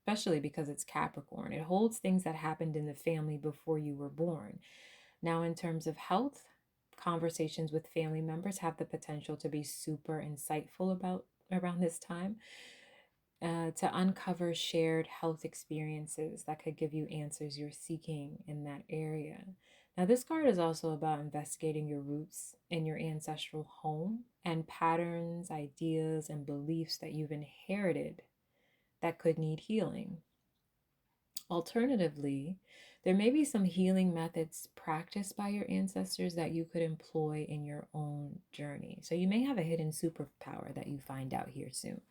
Speaker 1: especially because it's Capricorn. It holds things that happened in the family before you were born. Now, in terms of health, conversations with family members have the potential to be super insightful about around this time, to uncover shared health experiences that could give you answers you're seeking in that area. Now, this card is also about investigating your roots in your ancestral home and patterns, ideas, and beliefs that you've inherited that could need healing. Alternatively, there may be some healing methods practiced by your ancestors that you could employ in your own journey. So you may have a hidden superpower that you find out here soon.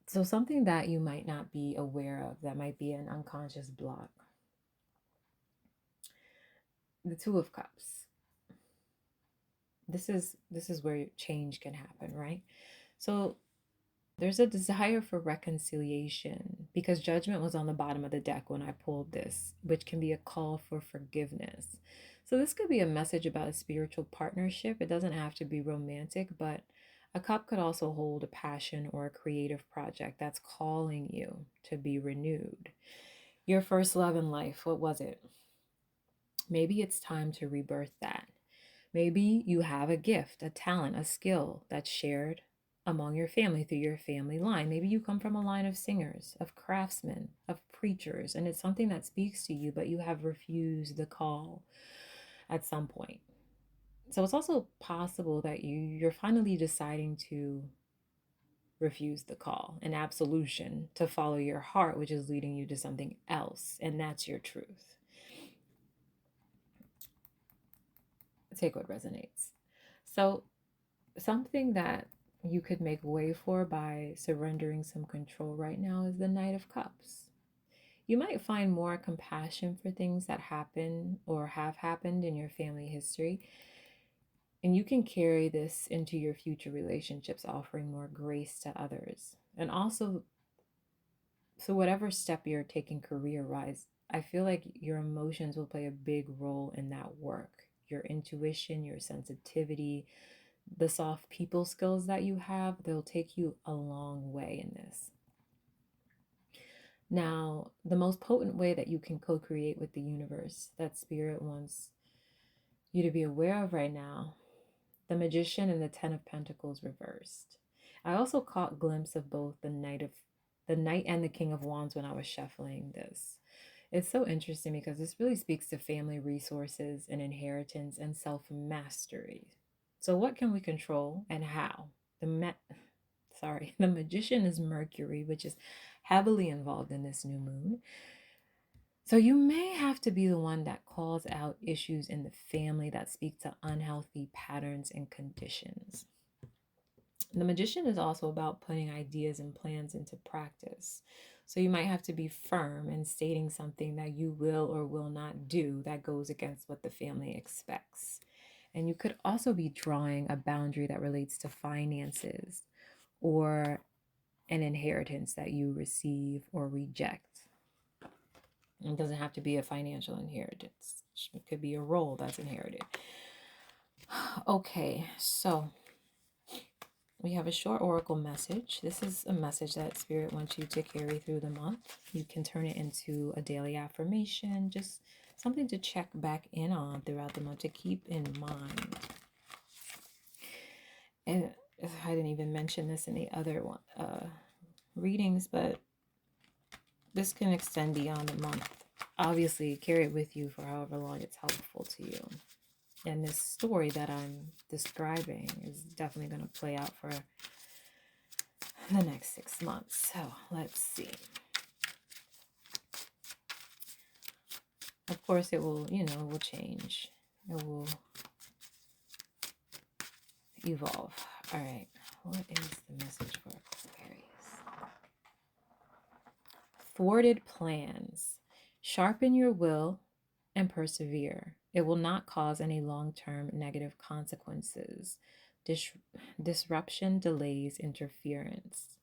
Speaker 1: So something that you might not be aware of that might be an unconscious block. The Two of Cups. This is where change can happen, right? So there's a desire for reconciliation because Judgment was on the bottom of the deck when I pulled this, which can be a call for forgiveness. So this could be a message about a spiritual partnership. It doesn't have to be romantic, but a cup could also hold a passion or a creative project that's calling you to be renewed. Your first love in life, what was it? Maybe it's time to rebirth that. Maybe you have a gift, a talent, a skill that's shared among your family through your family line. Maybe you come from a line of singers, of craftsmen, of preachers, and it's something that speaks to you, but you have refused the call at some point. So it's also possible that you're finally deciding to refuse the call, an absolution to follow your heart, which is leading you to something else, and that's your truth. Take what resonates. So something that you could make way for by surrendering some control right now is the Knight of Cups. You might find more compassion for things that happen or have happened in your family history. And you can carry this into your future relationships, offering more grace to others. And also, so whatever step you're taking career-wise, I feel like your emotions will play a big role in that work. Your intuition, your sensitivity, the soft people skills that you have, they'll take you a long way in this. Now, the most potent way that you can co-create with the universe that Spirit wants you to be aware of right now, the Magician and the Ten of Pentacles reversed. I also caught a glimpse of both the Knight and the King of Wands when I was shuffling this. It's so interesting because this really speaks to family resources and inheritance and self-mastery. So what can we control and how? The Magician is Mercury, which is heavily involved in this new moon. So you may have to be the one that calls out issues in the family that speak to unhealthy patterns and conditions. The Magician is also about putting ideas and plans into practice. So you might have to be firm in stating something that you will or will not do that goes against what the family expects. And you could also be drawing a boundary that relates to finances or an inheritance that you receive or reject. It doesn't have to be a financial inheritance. It could be a role that's inherited. Okay, so we have a short oracle message. This is a message that Spirit wants you to carry through the month. You can turn it into a daily affirmation, just something to check back in on throughout the month to keep in mind. And I didn't even mention this in the other one readings, but this can extend beyond a month. Obviously, carry it with you for however long it's helpful to you. And this story that I'm describing is definitely going to play out for the next 6 months. So let's see. Of course, it will, it will change. It will evolve. All right. What is the message for Aquarius? Thwarted plans. Sharpen your will and persevere. It will not cause any long-term negative consequences. Disruption, delays, interference.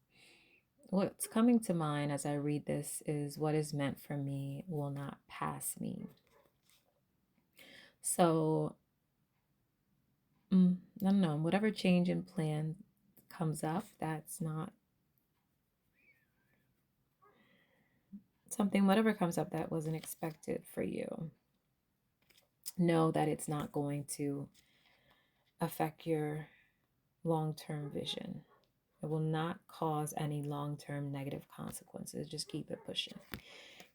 Speaker 1: What's coming to mind as I read this is what is meant for me will not pass me. So, I don't know, whatever change in plan comes up, that's not something, whatever comes up that wasn't expected for you, know that it's not going to affect your long-term vision. It will not cause any long-term negative consequences. Just keep it pushing.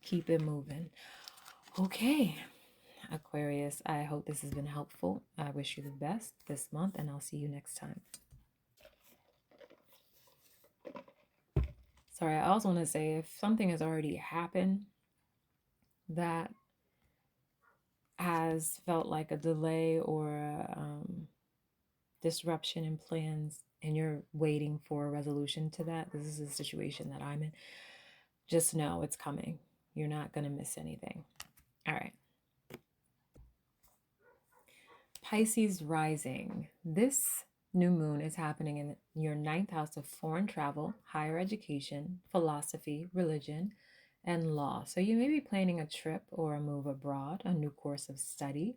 Speaker 1: Keep it moving. Okay, Aquarius, I hope this has been helpful. I wish you the best this month, and I'll see you next time. Sorry, I also want to say if something has already happened that has felt like a delay or a disruption in plans, and you're waiting for a resolution to that, this is a situation that I'm in. Just know it's coming. You're not going to miss anything. All right. Pisces rising. This new moon is happening in your 9th house of foreign travel, higher education, philosophy, religion, and law. So you may be planning a trip or a move abroad, a new course of study,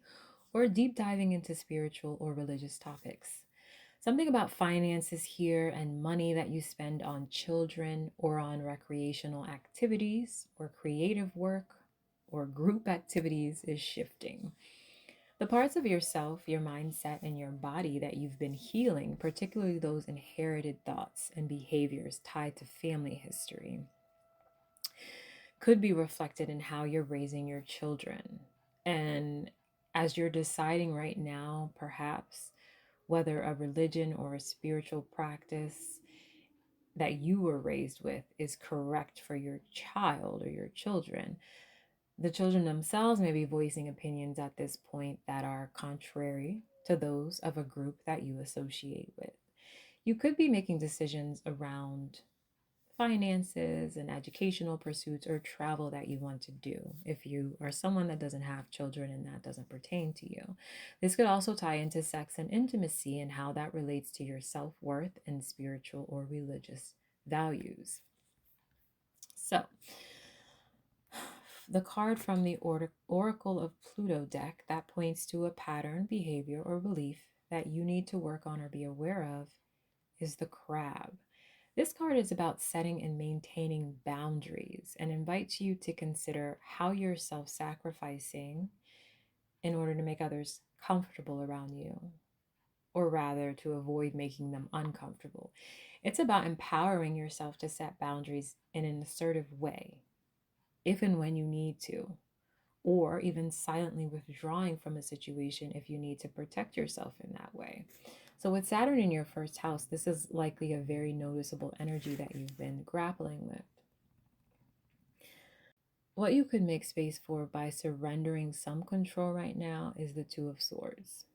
Speaker 1: or deep diving into spiritual or religious topics. Something about finances here and money that you spend on children or on recreational activities or creative work or group activities is shifting. The parts of yourself, your mindset, and your body that you've been healing, particularly those inherited thoughts and behaviors tied to family history, could be reflected in how you're raising your children. And as you're deciding right now, perhaps, whether a religion or a spiritual practice that you were raised with is correct for your child or your children, the children themselves may be voicing opinions at this point that are contrary to those of a group that you associate with. You could be making decisions around finances and educational pursuits or travel that you want to do if you are someone that doesn't have children and that doesn't pertain to you. This could also tie into sex and intimacy and how that relates to your self-worth and spiritual or religious values. So, the card from the Oracle of Pluto deck that points to a pattern, behavior, or belief that you need to work on or be aware of is the Crab. This card is about setting and maintaining boundaries and invites you to consider how you're self-sacrificing in order to make others comfortable around you, or rather to avoid making them uncomfortable. It's about empowering yourself to set boundaries in an assertive way, if and when you need to, or even silently withdrawing from a situation if you need to protect yourself in that way. So with Saturn in your first house, this is likely a very noticeable energy that you've been grappling with. What you could make space for by surrendering some control right now is the Two of Swords.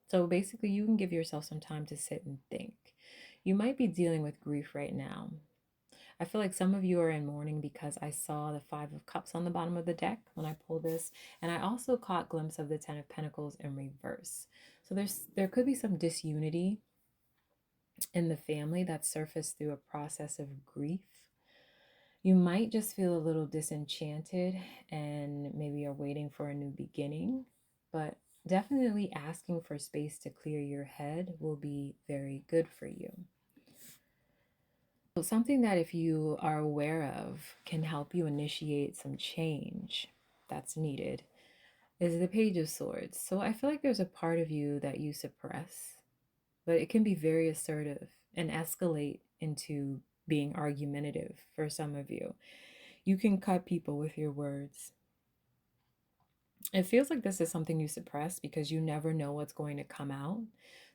Speaker 1: So basically, you can give yourself some time to sit and think. You might be dealing with grief right now. I feel like some of you are in mourning because I saw the Five of Cups on the bottom of the deck when I pulled this, and I also caught a glimpse of the Ten of Pentacles in reverse. So there could be some disunity in the family that surfaced through a process of grief. You might just feel a little disenchanted and maybe are waiting for a new beginning, but definitely asking for space to clear your head will be very good for you. So something that if you are aware of can help you initiate some change that's needed is the Page of Swords. So I feel like there's a part of you that you suppress, but it can be very assertive and escalate into being argumentative for some of you. You can cut people with your words. It feels like this is something you suppress because you never know what's going to come out.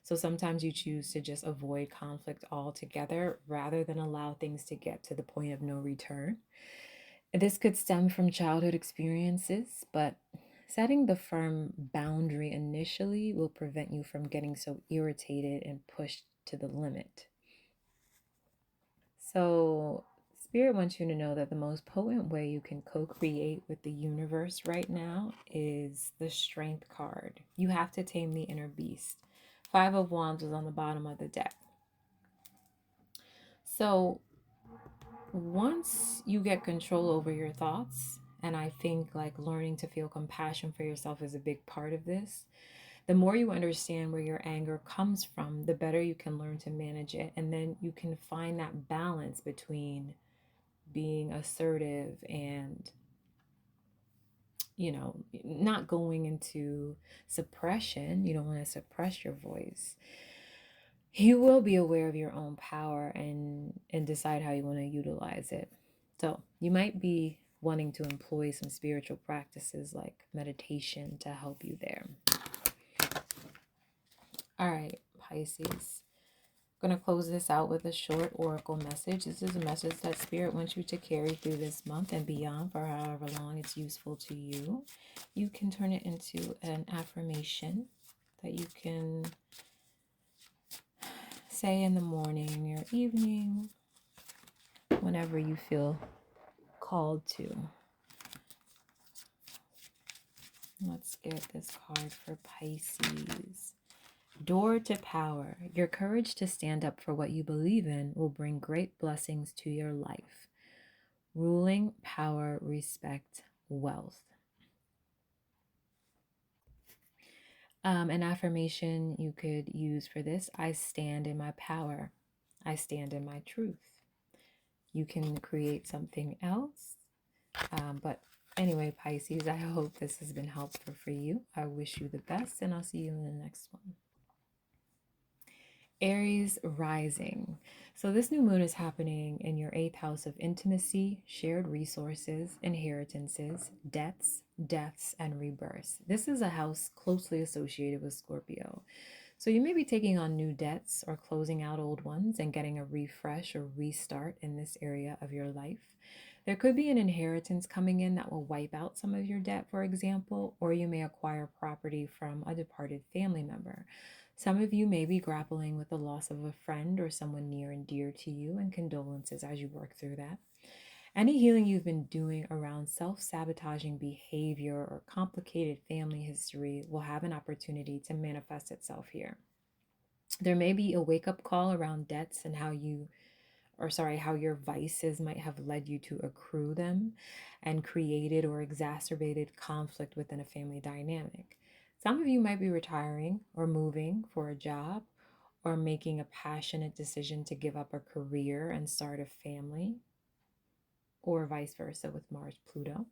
Speaker 1: So sometimes you choose to just avoid conflict altogether rather than allow things to get to the point of no return. This could stem from childhood experiences, but setting the firm boundary initially will prevent you from getting so irritated and pushed to the limit. So, Spirit wants you to know that the most potent way you can co create with the universe right now is the Strength card. You have to tame the inner beast. Five of Wands is on the bottom of the deck. So, once you get control over your thoughts, and I think like learning to feel compassion for yourself is a big part of this. The more you understand where your anger comes from, the better you can learn to manage it. And then you can find that balance between being assertive and, not going into suppression. You don't want to suppress your voice. You will be aware of your own power and decide how you want to utilize it. So you might be wanting to employ some spiritual practices like meditation to help you there. All right, Pisces. I'm going to close this out with a short oracle message. This is a message that Spirit wants you to carry through this month and beyond for however long it's useful to you. You can turn it into an affirmation that you can say in the morning or evening, whenever you feel called to. Let's get this card for Pisces. Door to power. Your courage to stand up for what you believe in will bring great blessings to your life. Ruling, power, respect, wealth. An affirmation you could use for this: I stand in my power. I stand in my truth. You can create something else. But anyway, Pisces, I hope this has been helpful for you. I wish you the best, and I'll see you in the next one. Aries rising. So this new moon is happening in your 8th house of intimacy, shared resources, inheritances, debts, deaths, and rebirths. This is a house closely associated with Scorpio. So you may be taking on new debts or closing out old ones and getting a refresh or restart in this area of your life. There could be an inheritance coming in that will wipe out some of your debt, for example, or you may acquire property from a departed family member. Some of you may be grappling with the loss of a friend or someone near and dear to you, and condolences as you work through that. Any healing you've been doing around self-sabotaging behavior or complicated family history will have an opportunity to manifest itself here. There may be a wake-up call around debts and how your vices might have led you to accrue them and created or exacerbated conflict within a family dynamic. Some of you might be retiring or moving for a job or making a passionate decision to give up a career and start a family, or vice versa with Mars-Pluto.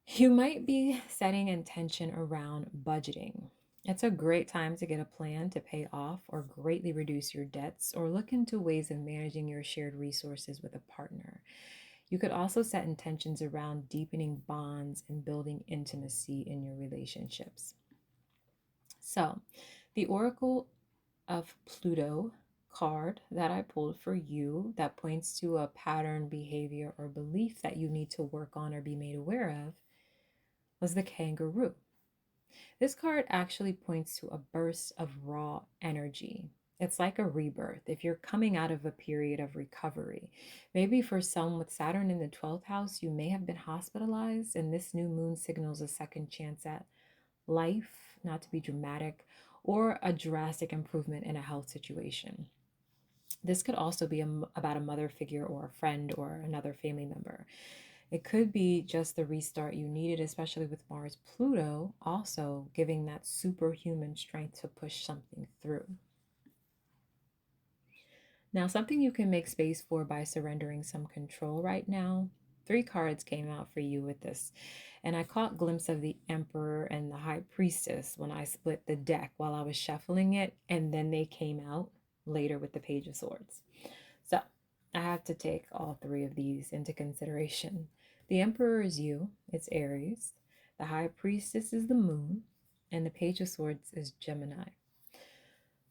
Speaker 1: You might be setting intention around budgeting. It's a great time to get a plan to pay off or greatly reduce your debts, or look into ways of managing your shared resources with a partner. You could also set intentions around deepening bonds and building intimacy in your relationships. So, the Oracle of Pluto card that I pulled for you that points to a pattern, behavior, or belief that you need to work on or be made aware of was the kangaroo. This card actually points to a burst of raw energy. It's like a rebirth if you're coming out of a period of recovery. Maybe for some with Saturn in the 12th house, you may have been hospitalized, and this new moon signals a second chance at life, not to be dramatic, or a drastic improvement in a health situation. This could also be about a mother figure or a friend or another family member. It could be just the restart you needed, especially with Mars-Pluto also giving that superhuman strength to push something through. Now, something you can make space for by surrendering some control right now. 3 cards came out for you with this, and I caught a glimpse of the Emperor and the High Priestess when I split the deck while I was shuffling it, and then they came out later with the Page of Swords. So I have to take all three of these into consideration. The Emperor is you, it's Aries. The High Priestess is the Moon. And the Page of Swords is Gemini.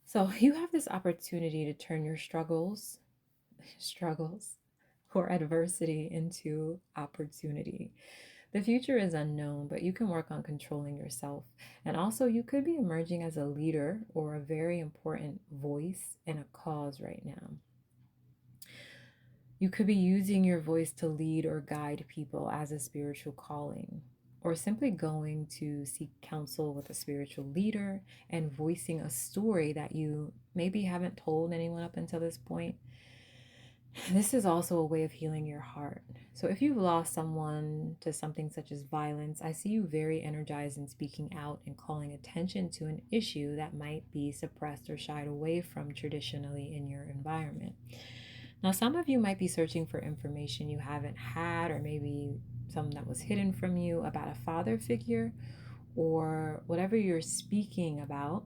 Speaker 1: So you have this opportunity to turn your struggles, or adversity into opportunity. The future is unknown, but you can work on controlling yourself. And also, you could be emerging as a leader or a very important voice in a cause right now. You could be using your voice to lead or guide people as a spiritual calling, or simply going to seek counsel with a spiritual leader and voicing a story that you maybe haven't told anyone up until this point. This is also a way of healing your heart. So if you've lost someone to something such as violence, I see you very energized in speaking out and calling attention to an issue that might be suppressed or shied away from traditionally in your environment. Now, some of you might be searching for information you haven't had, or maybe some that was hidden from you about a father figure, or whatever you're speaking out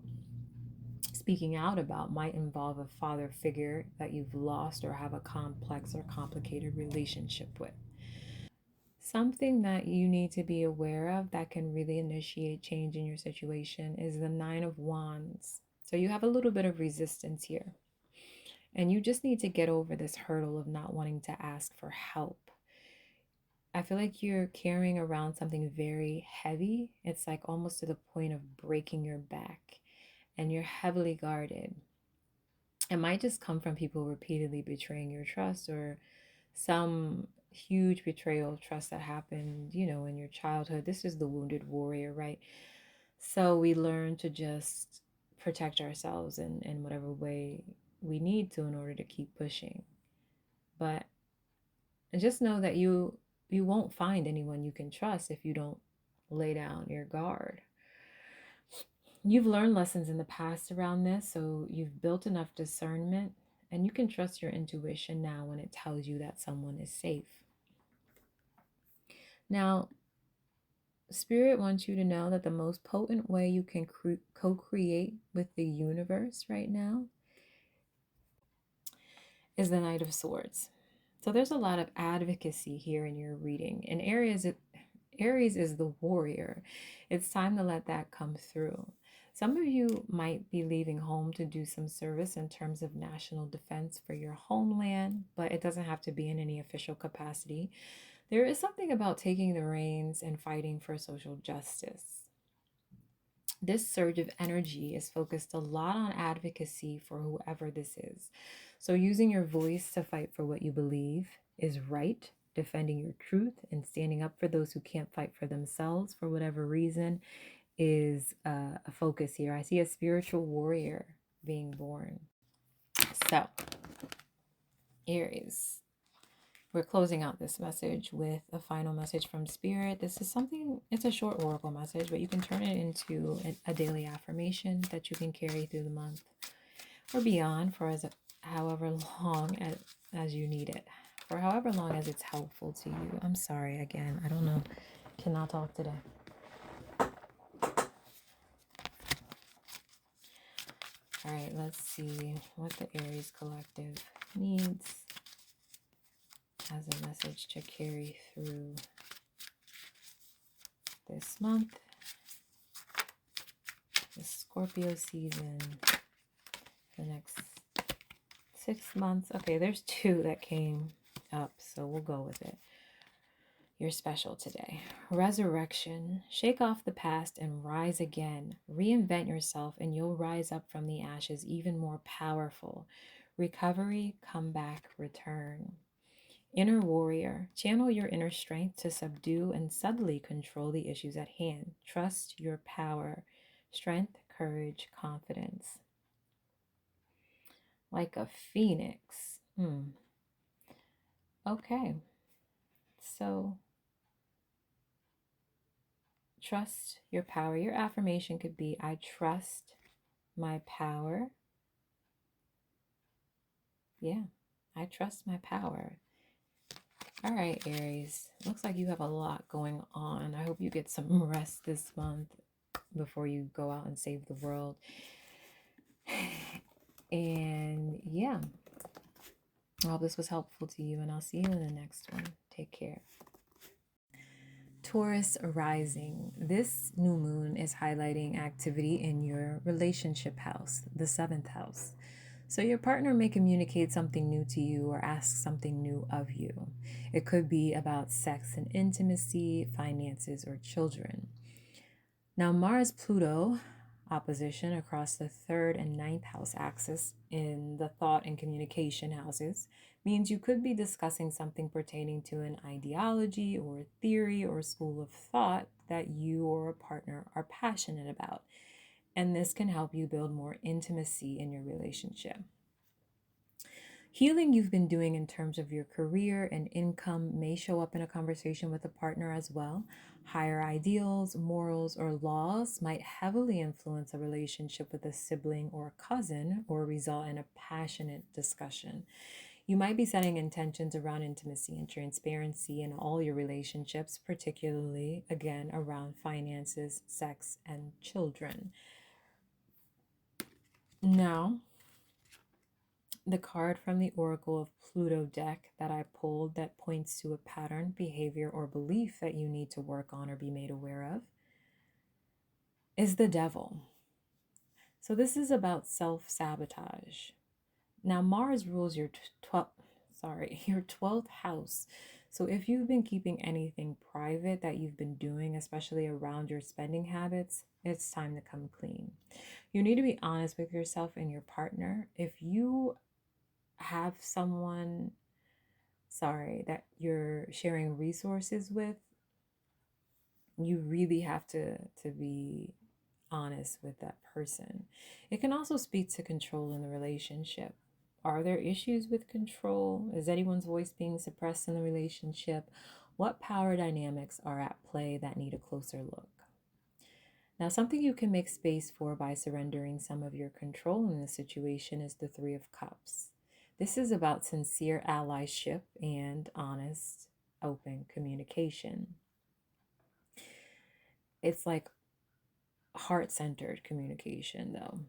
Speaker 1: about might involve a father figure that you've lost or have a complex or complicated relationship with. Something that you need to be aware of that can really initiate change in your situation is the Nine of Wands. So you have a little bit of resistance here. And you just need to get over this hurdle of not wanting to ask for help. I feel like you're carrying around something very heavy. It's like almost to the point of breaking your back, and you're heavily guarded. It might just come from people repeatedly betraying your trust, or some huge betrayal of trust that happened, in your childhood. This is the wounded warrior, right? So we learn to just protect ourselves in whatever way we need to in order to keep pushing. But just know that you won't find anyone you can trust if you don't lay down your guard. You've learned lessons in the past around this, so you've built enough discernment, and you can trust your intuition now when it tells you that someone is safe. Now, Spirit wants you to know that the most potent way you can co-create with the universe right now is the Knight of Swords. So there's a lot of advocacy here in your reading. And Aries is the warrior. It's time to let that come through. Some of you might be leaving home to do some service in terms of national defense for your homeland, but it doesn't have to be in any official capacity. There is something about taking the reins and fighting for social justice. This surge of energy is focused a lot on advocacy for whoever this is. So using your voice to fight for what you believe is right, defending your truth and standing up for those who can't fight for themselves for whatever reason is a focus here. I see a spiritual warrior being born. So, Aries, we're closing out this message with a final message from Spirit. This is it's a short oracle message, but you can turn it into a daily affirmation that you can carry through the month or beyond for however long as you need it, for however long as it's helpful to you. I'm sorry again. I don't know. Cannot talk today. All right, let's see what the Aries Collective needs as a message to carry through this month, the Scorpio season, the next 6 months. Okay, there's 2 that came up, so we'll go with it. You're special today. Resurrection. Shake off the past and rise again. Reinvent yourself and you'll rise up from the ashes even more powerful. Recovery, comeback, return. Inner warrior. Channel your inner strength to subdue and subtly control the issues at hand. Trust your power. Strength, courage, confidence. Like a phoenix. Okay. So trust your power. Your affirmation could be, I trust my power. Yeah, I trust my power. All right, Aries. Looks like you have a lot going on. I hope you get some rest this month before you go out and save the world. And yeah, hope this was helpful to you, and I'll see you in the next one. Take care. Taurus rising. This new moon is highlighting activity in your relationship house, the seventh house. So your partner may communicate something new to you or ask something new of you. It could be about sex and intimacy, finances, or children. Now, Mars-Pluto opposition across the third and ninth house axis in the thought and communication houses means you could be discussing something pertaining to an ideology or theory or school of thought that you or a partner are passionate about. And this can help you build more intimacy in your relationship. Healing you've been doing in terms of your career and income may show up in a conversation with a partner as well. Higher ideals, morals, or laws might heavily influence a relationship with a sibling or a cousin or result in a passionate discussion. You might be setting intentions around intimacy and transparency in all your relationships, particularly, again, around finances, sex, and children. Now, the card from the Oracle of Pluto deck that I pulled that points to a pattern, behavior, or belief that you need to work on or be made aware of is the Devil. So this is about self-sabotage. Now Mars rules your 12th house. So if you've been keeping anything private that you've been doing, especially around your spending habits, it's time to come clean. You need to be honest with yourself and your partner. If you have someone that you're sharing resources with, you really have to be honest with that person. It can also speak to control in the relationship. Are there issues with control? Is anyone's voice being suppressed in the relationship? What power dynamics are at play that need a closer look? Now, something you can make space for by surrendering some of your control in the situation is the Three of Cups. This is about sincere allyship and honest, open communication. It's like heart-centered communication, though.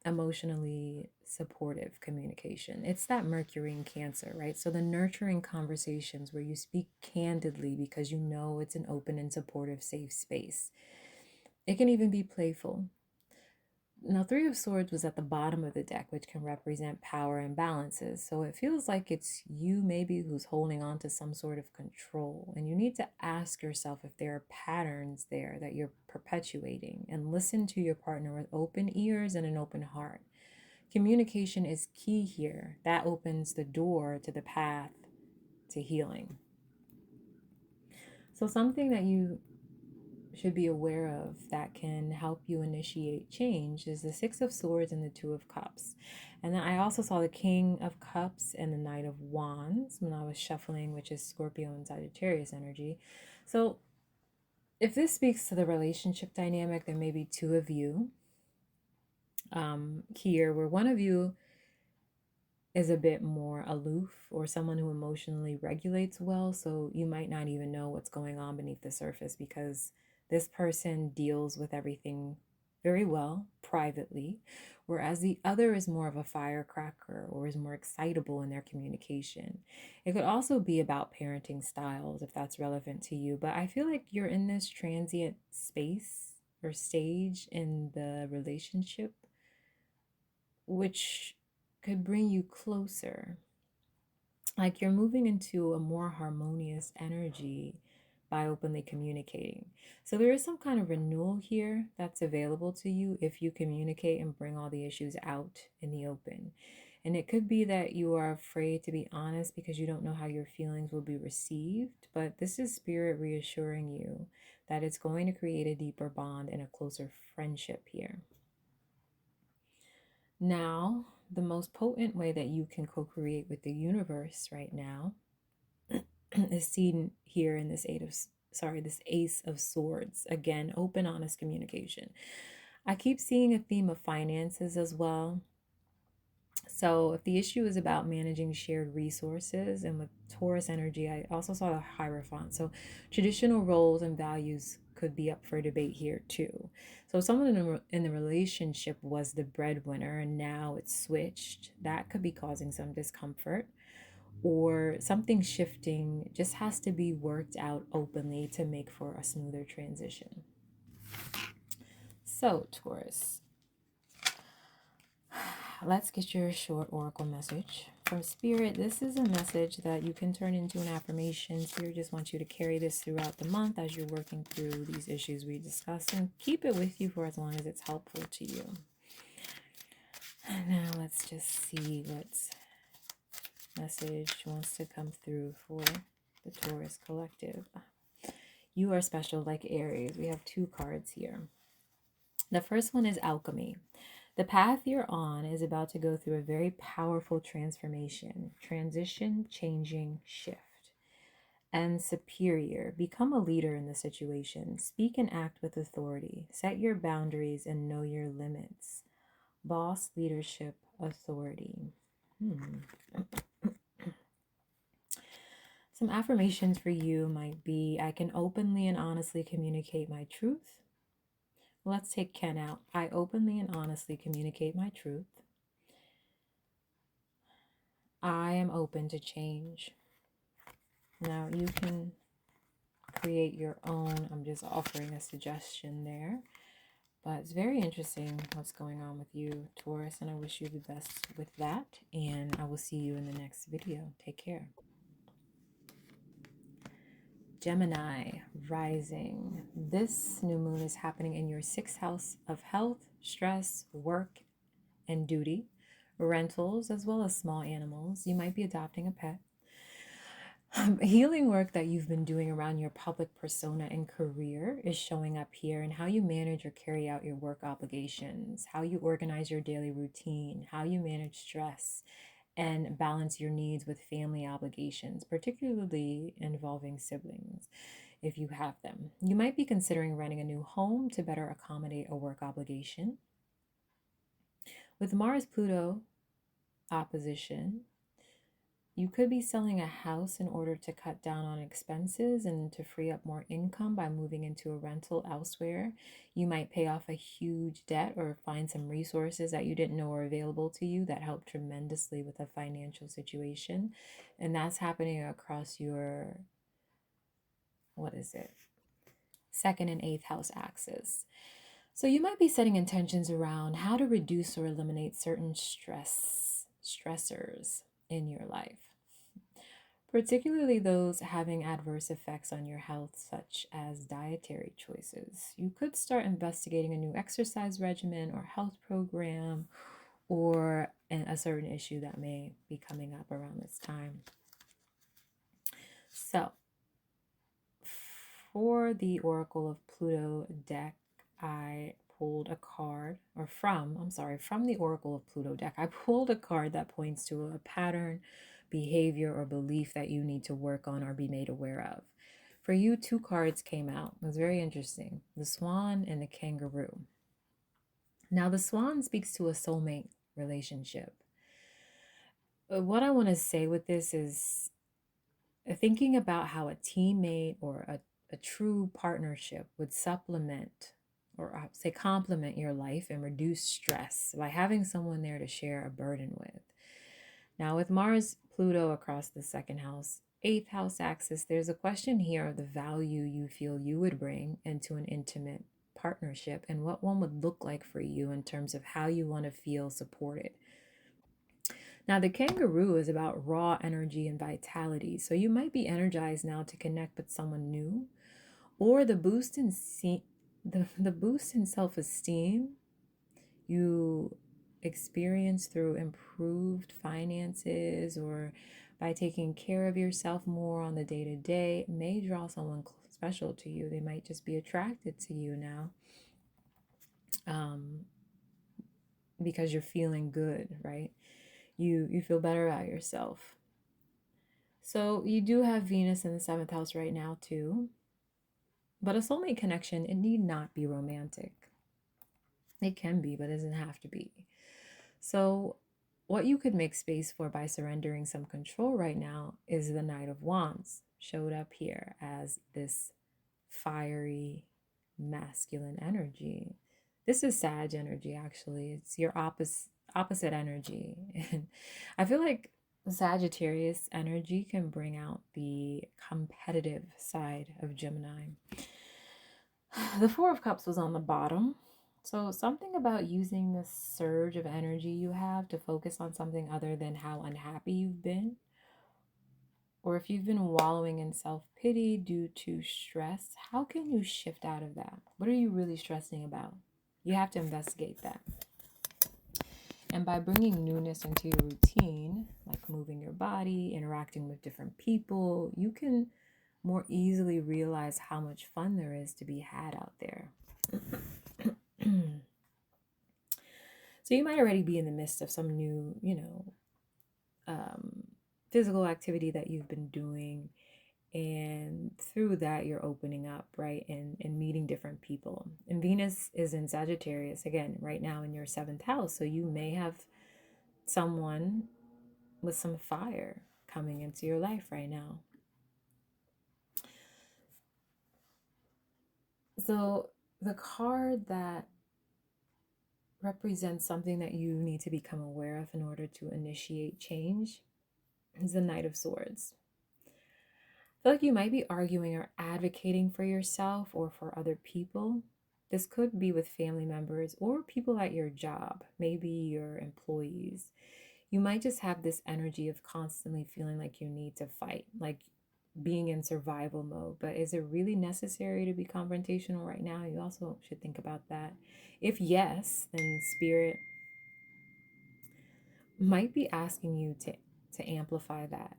Speaker 1: Emotionally supportive communication. It's that Mercury in Cancer, right? So the nurturing conversations where you speak candidly because you know it's an open and supportive, safe space. It can even be playful. Now, Three of Swords was at the bottom of the deck, which can represent power imbalances. So it feels like it's you maybe who's holding on to some sort of control. And you need to ask yourself if there are patterns there that you're perpetuating, and listen to your partner with open ears and an open heart. Communication is key here. That opens the door to the path to healing. So something that you should be aware of that can help you initiate change is the Six of Swords and the Two of Cups. And then I also saw the King of Cups and the Knight of Wands when I was shuffling, which is Scorpio and Sagittarius energy. So if this speaks to the relationship dynamic, there may be two of you here, where one of you is a bit more aloof or someone who emotionally regulates well. So you might not even know what's going on beneath the surface because this person deals with everything very well privately, whereas the other is more of a firecracker or is more excitable in their communication. It could also be about parenting styles if that's relevant to you, but I feel like you're in this transient space or stage in the relationship, which could bring you closer. Like you're moving into a more harmonious energy by openly communicating. So there is some kind of renewal here that's available to you if you communicate and bring all the issues out in the open. And it could be that you are afraid to be honest because you don't know how your feelings will be received. But this is spirit reassuring you that it's going to create a deeper bond and a closer friendship here. Now, the most potent way that you can co-create with the universe right now is seen here in this this Ace of Swords. Again, open, honest communication. I keep seeing a theme of finances as well. So if the issue is about managing shared resources, and with Taurus energy, I also saw the Hierophant. So traditional roles and values could be up for debate here too. So someone in the relationship was the breadwinner and now it's switched. That could be causing some discomfort. or something shifting just has to be worked out openly to make for a smoother transition. So, Taurus, let's get your short oracle message from Spirit. This is a message that you can turn into an affirmation. Spirit just wants you to carry this throughout the month as you're working through these issues we discussed, and keep it with you for as long as it's helpful to you. And now let's just see what message wants to come through for the Taurus collective. You are special like Aries. We have 2 cards here. The first one is alchemy. The path you're on is about to go through a very powerful transformation, transition, changing, shift. And superior, become a leader in the situation. Speak and act with authority. Set your boundaries and know your limits. Boss, leadership, authority. Some affirmations for you might be, I can openly and honestly communicate my truth. Let's take Ken out. I openly and honestly communicate my truth. I am open to change. Now you can create your own. I'm just offering a suggestion there. But it's very interesting what's going on with you, Taurus, and I wish you the best with that. And I will see you in the next video. Take care. Gemini rising. This new moon is happening in your 6th house of health, stress, work, and duty, rentals, as well as small animals. You might be adopting a pet. Healing work that you've been doing around your public persona and career is showing up here, and how you manage or carry out your work obligations, how you organize your daily routine, how you manage stress, and balance your needs with family obligations, particularly involving siblings, if you have them. You might be considering renting a new home to better accommodate a work obligation. With Mars-Pluto opposition, you could be selling a house in order to cut down on expenses and to free up more income by moving into a rental elsewhere. You might pay off a huge debt or find some resources that you didn't know were available to you that help tremendously with a financial situation. And that's happening across your, 2nd and 8th house axis. So you might be setting intentions around how to reduce or eliminate certain stressors in your life, particularly those having adverse effects on your health, such as dietary choices. You could start investigating a new exercise regimen or health program, or a certain issue that may be coming up around this time. So, for the Oracle of Pluto deck, I pulled a card, from the Oracle of Pluto deck, I pulled a card that points to a pattern, behavior, or belief that you need to work on or be made aware of. For you, 2 cards came out. It was very interesting. The Swan and the Kangaroo. Now, the Swan speaks to a soulmate relationship. What I want to say with this is thinking about how a teammate or a true partnership would supplement, or say complement, your life and reduce stress by having someone there to share a burden with. Now, with Mars Pluto across the 2nd house, 8th house axis, there's a question here of the value you feel you would bring into an intimate partnership and what one would look like for you in terms of how you want to feel supported. Now, the Kangaroo is about raw energy and vitality, so you might be energized now to connect with someone new, or the boost in self-esteem you experience through improved finances or by taking care of yourself more on the day-to-day may draw someone special to you. They might just be attracted to you now because you're feeling good, right? You feel better about yourself. So you do have Venus in the 7th house right now too. But a soulmate connection, it need not be romantic. It can be, but it doesn't have to be. So what you could make space for by surrendering some control right now is the Knight of Wands, showed up here as this fiery masculine energy. This is Sag energy, actually. It's your opposite energy. And I feel like Sagittarius energy can bring out the competitive side of Gemini. The Four of Cups was on the bottom. So something about using the surge of energy you have to focus on something other than how unhappy you've been. Or if you've been wallowing in self-pity due to stress, how can you shift out of that? What are you really stressing about? You have to investigate that. And by bringing newness into your routine, like moving your body, interacting with different people, you can more easily realize how much fun there is to be had out there. So you might already be in the midst of some new, physical activity that you've been doing. And through that, you're opening up, right? And meeting different people. And Venus is in Sagittarius, again, right now in your 7th house. So you may have someone with some fire coming into your life right now. So the card that represents something that you need to become aware of in order to initiate change is the Knight of Swords. I feel like you might be arguing or advocating for yourself or for other people. This could be with family members or people at your job, maybe your employees. You might just have this energy of constantly feeling like you need to fight, like being in survival mode. But is it really necessary to be confrontational right now? You also should think about that. If yes, then Spirit might be asking you to amplify that.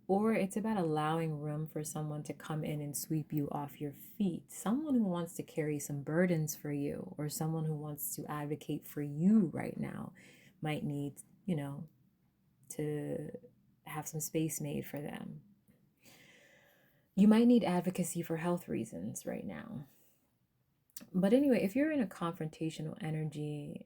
Speaker 1: Or it's about allowing room for someone to come in and sweep you off your feet. Someone who wants to carry some burdens for you, or someone who wants to advocate for you right now might need, to have some space made for them. You might need advocacy for health reasons right now. But anyway, if you're in a confrontational energy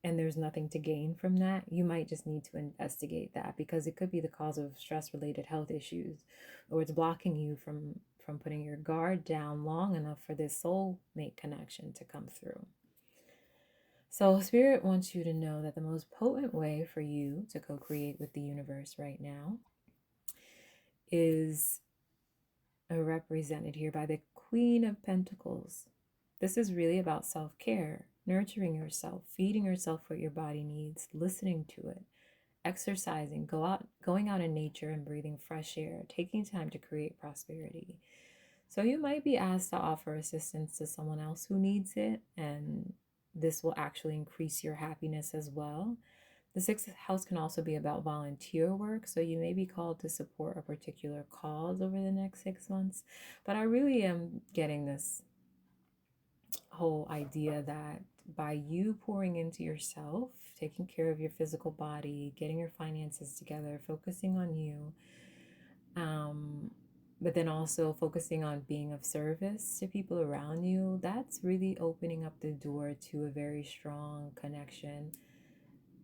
Speaker 1: and there's nothing to gain from that, you might just need to investigate that, because it could be the cause of stress-related health issues, or it's blocking you from putting your guard down long enough for this soulmate connection to come through. So Spirit wants you to know that the most potent way for you to co-create with the universe right now is represented here by the Queen of Pentacles. This is really about self-care, nurturing yourself, feeding yourself what your body needs, listening to it, exercising, going out in nature and breathing fresh air, taking time to create prosperity. So you might be asked to offer assistance to someone else who needs it, and this will actually increase your happiness as well. The 6th house can also be about volunteer work, so you may be called to support a particular cause over the next 6 months. But I really am getting this whole idea that by you pouring into yourself, taking care of your physical body, getting your finances together, focusing on you, but then also focusing on being of service to people around you, that's really opening up the door to a very strong connection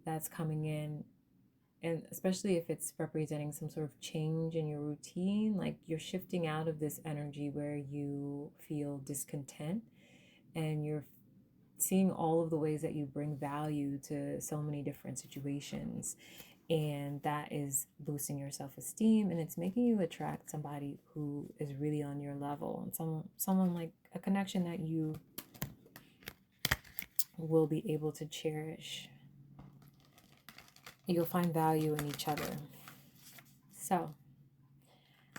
Speaker 1: that's coming in. And especially if it's representing some sort of change in your routine, like you're shifting out of this energy where you feel discontent, and you're seeing all of the ways that you bring value to so many different situations. And that is boosting your self-esteem, and it's making you attract somebody who is really on your level, and someone like a connection that you will be able to cherish. You'll find value in each other. So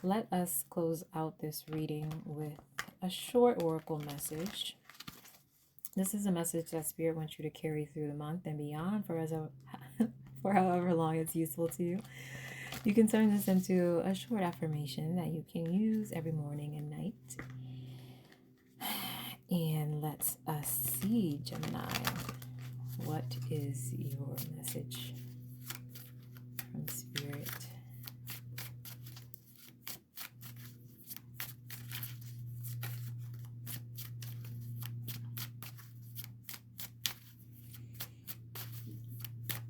Speaker 1: let us close out this reading with a short oracle message. This is a message that Spirit wants you to carry through the month and beyond for however long it's useful to you. You can turn this into a short affirmation that you can use every morning and night. And let us see, Gemini, what is your message from Spirit?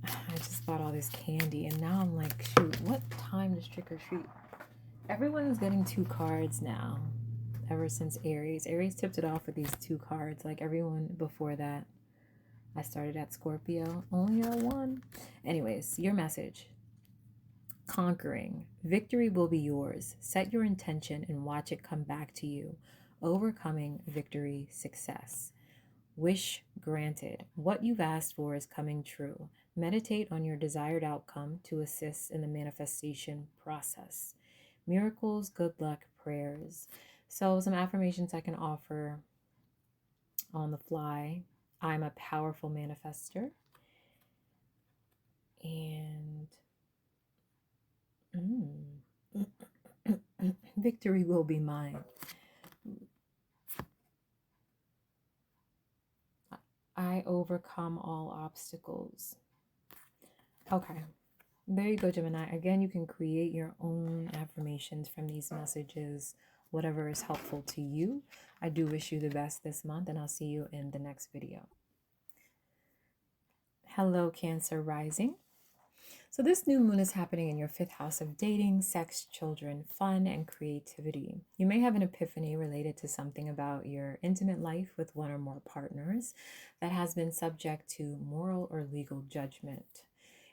Speaker 1: I just bought all this candy, and now I'm like, shoot, what time is trick or treat? Everyone's getting 2 cards now, ever since Aries. Aries tipped it off with these 2 cards. Like everyone before that, I started at Scorpio, only got 1. Anyways, your message. Conquering. Victory will be yours. Set your intention and watch it come back to you. Overcoming victory, success. Wish granted. What you've asked for is coming true. Meditate on your desired outcome to assist in the manifestation process. Miracles, good luck, prayers. So, some affirmations I can offer on the fly. I'm a powerful manifester. And victory will be mine. I overcome all obstacles. Okay. There you go, Gemini. Again, you can create your own affirmations from these messages, whatever is helpful to you. I do wish you the best this month, and I'll see you in the next video. Hello, Cancer rising. So this new moon is happening in your 5th house of dating, sex, children, fun, and creativity. You may have an epiphany related to something about your intimate life with one or more partners that has been subject to moral or legal judgment.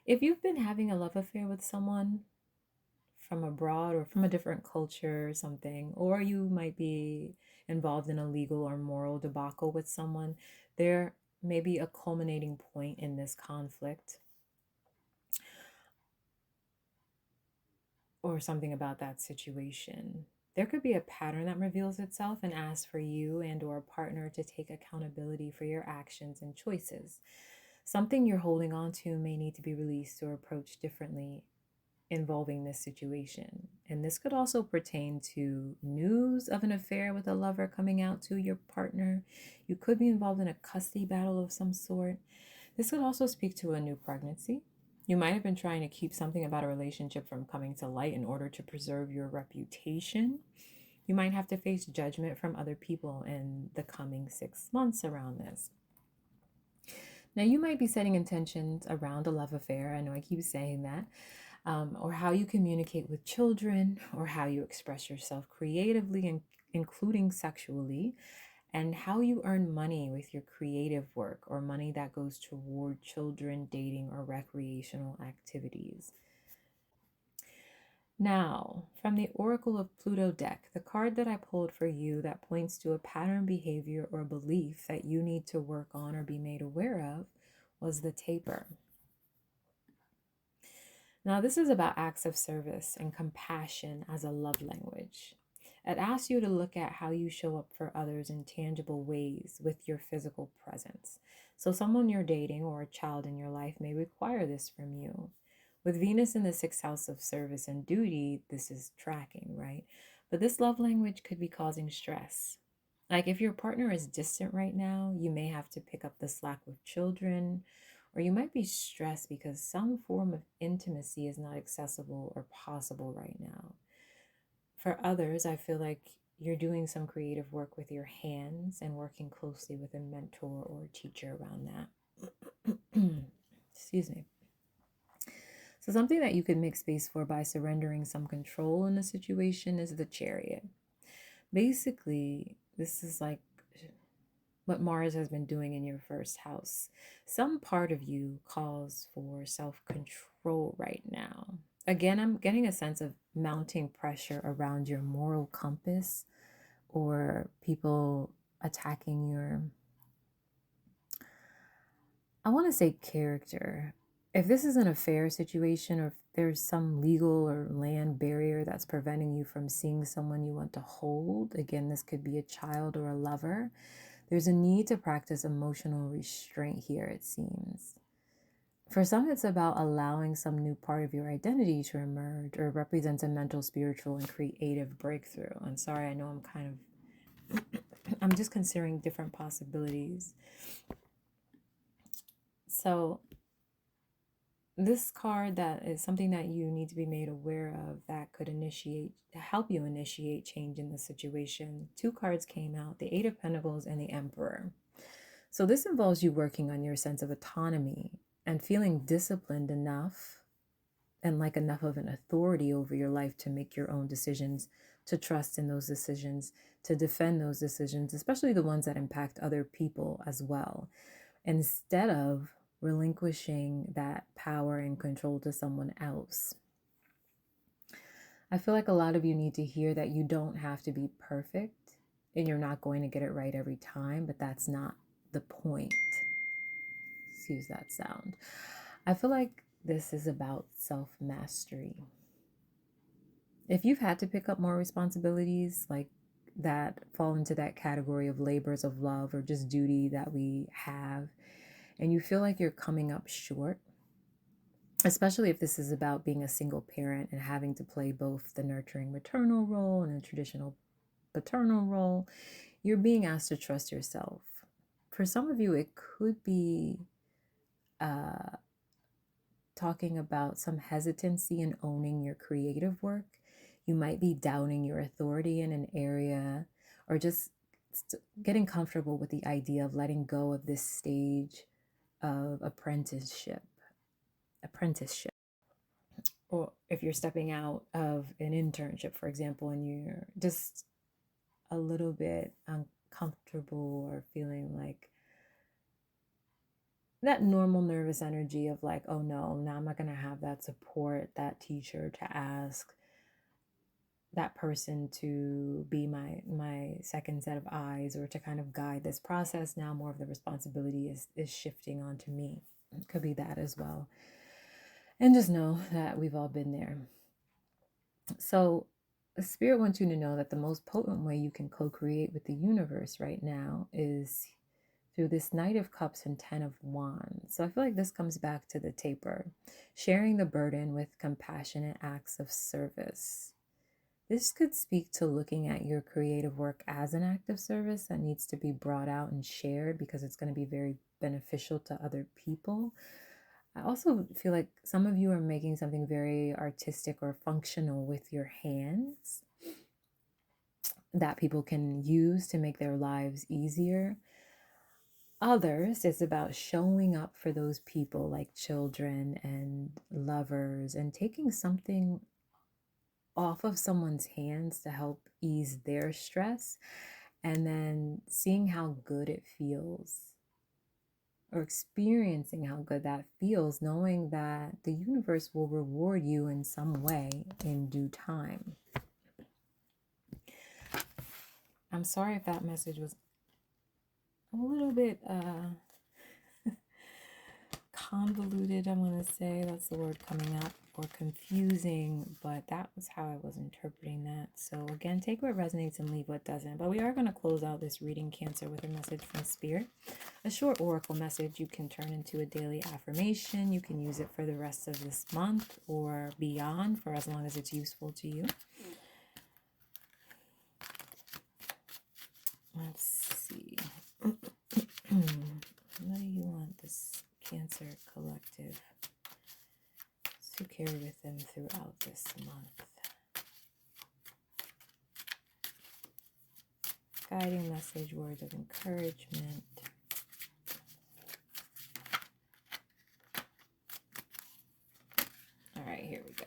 Speaker 1: If you've been having a love affair with someone from abroad or from a different culture or something, or you might be involved in a legal or moral debacle with someone, there may be a culminating point in this conflict or something about that situation. There could be a pattern that reveals itself and asks for you and or a partner to take accountability for your actions and choices. Something you're holding on to may need to be released or approached differently involving this situation. And this could also pertain to news of an affair with a lover coming out to your partner. You could be involved in a custody battle of some sort. This could also speak to a new pregnancy. You might have been trying to keep something about a relationship from coming to light in order to preserve your reputation. You might have to face judgment from other people in the coming 6 months around this. Now, you might be setting intentions around a love affair. I know I keep saying that. Or how you communicate with children, or how you express yourself creatively, including sexually, and how you earn money with your creative work or money that goes toward children, dating, or recreational activities. Now, from the Oracle of Pluto deck, the card that I pulled for you that points to a pattern behavior or belief that you need to work on or be made aware of was the Taper. Now, this is about acts of service and compassion as a love language. It asks you to look at how you show up for others in tangible ways with your physical presence. So someone you're dating or a child in your life may require this from you. With Venus in the 6th house of service and duty, this is tracking, right? But this love language could be causing stress. Like if your partner is distant right now, you may have to pick up the slack with children, or you might be stressed because some form of intimacy is not accessible or possible right now. For others, I feel like you're doing some creative work with your hands and working closely with a mentor or a teacher around that. Excuse me. So something that you could make space for by surrendering some control in a situation is the Chariot. Basically, this is like what Mars has been doing in your 1st house. Some part of you calls for self-control right now. Again, I'm getting a sense of mounting pressure around your moral compass or people attacking your, I want to say, character. If this is an affair situation, or if there's some legal or land barrier that's preventing you from seeing someone you want to hold, again, this could be a child or a lover. There's a need to practice emotional restraint here, it seems. For some, it's about allowing some new part of your identity to emerge or represents a mental, spiritual, and creative breakthrough. I'm sorry, I know I'm just considering different possibilities. So this card that is something that you need to be made aware of that could help you initiate change in the situation. 2 cards came out, the 8 of Pentacles and the Emperor. So this involves you working on your sense of autonomy and feeling disciplined enough and like enough of an authority over your life to make your own decisions, to trust in those decisions, to defend those decisions, especially the ones that impact other people as well, instead of relinquishing that power and control to someone else. I feel like a lot of you need to hear that you don't have to be perfect and you're not going to get it right every time, but that's not the point. Excuse that sound. I feel like this is about self-mastery. If you've had to pick up more responsibilities like that fall into that category of labors of love or just duty that we have, and you feel like you're coming up short, especially if this is about being a single parent and having to play both the nurturing maternal role and the traditional paternal role, you're being asked to trust yourself. For some of you, it could be talking about some hesitancy in owning your creative work. You might be doubting your authority in an area, or just getting comfortable with the idea of letting go of this stage of apprenticeship. Or if you're stepping out of an internship, for example, and you're just a little bit uncomfortable or feeling like that normal nervous energy of like, oh no, now I'm not going to have that support, that teacher to ask, that person to be my second set of eyes or to kind of guide this process. Now more of the responsibility is shifting onto me. It could be that as well. And just know that we've all been there. So the Spirit wants you to know that the most potent way you can co-create with the universe right now is through this Knight of Cups and Ten of Wands. So I feel like this comes back to the taper, sharing the burden with compassionate acts of service. This could speak to looking at your creative work as an act of service that needs to be brought out and shared because it's going to be very beneficial to other people. I also feel like some of you are making something very artistic or functional with your hands that people can use to make their lives easier. Others, it's about showing up for those people like children and lovers and taking something off of someone's hands to help ease their stress, and then seeing how good it feels, or experiencing how good that feels, knowing that the universe will reward you in some way in due time. I'm sorry if that message was a little bit convoluted, I'm going to say. That's the word coming up. Or confusing, but that was how I was interpreting that. So again, take what resonates and leave what doesn't. But we are going to close out this reading, Cancer, with a message from Spirit. A short oracle message you can turn into a daily affirmation. You can use it for the rest of this month or beyond for as long as it's useful to you. Let's see. What do you want this Cancer collective to carry with them throughout this month? Guiding message, words of encouragement. All right, here we go.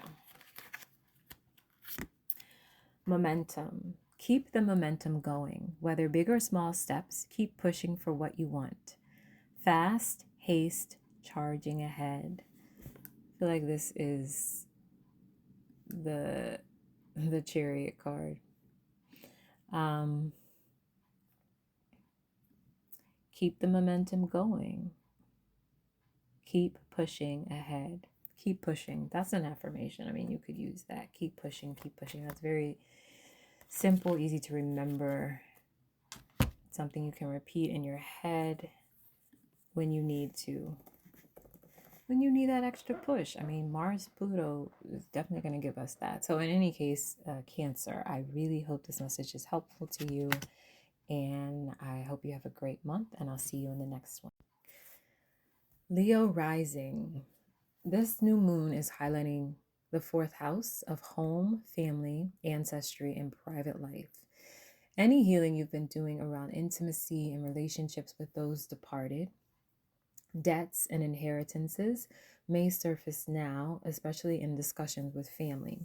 Speaker 1: Momentum. Keep the momentum going. Whether big or small steps, keep pushing for what you want. Fast, haste, charging ahead. I feel like this is the Chariot card. Keep the momentum going. Keep pushing ahead. Keep pushing. That's an affirmation. I mean, you could use that. Keep pushing, keep pushing. That's very simple, easy to remember. Something you can repeat in your head when you need to. When you need that extra push. I mean, Mars-Pluto is definitely going to give us that. So in any case, Cancer, I really hope this message is helpful to you. And I hope you have a great month. And I'll see you in the next one. Leo rising. This new moon is highlighting the 4th house of home, family, ancestry, and private life. Any healing you've been doing around intimacy and relationships with those departed, debts and inheritances may surface now, especially in discussions with family.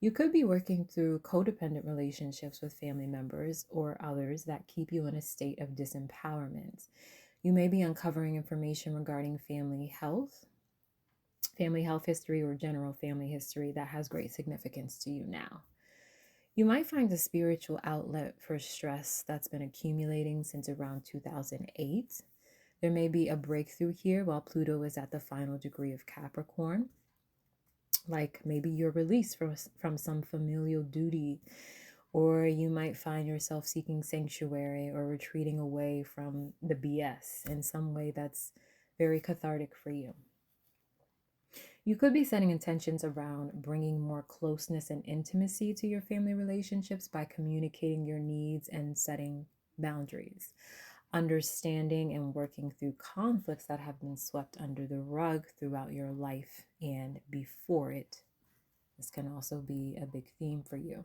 Speaker 1: You could be working through codependent relationships with family members or others that keep you in a state of disempowerment. You may be uncovering information regarding family health history, or general family history that has great significance to you now. You might find a spiritual outlet for stress that's been accumulating since around 2008. There may be a breakthrough here while Pluto is at the final degree of Capricorn. Like maybe you're released from some familial duty, or you might find yourself seeking sanctuary or retreating away from the BS in some way that's very cathartic for you. You could be setting intentions around bringing more closeness and intimacy to your family relationships by communicating your needs and setting boundaries. Understanding and working through conflicts that have been swept under the rug throughout your life and before it. This can also be a big theme for you.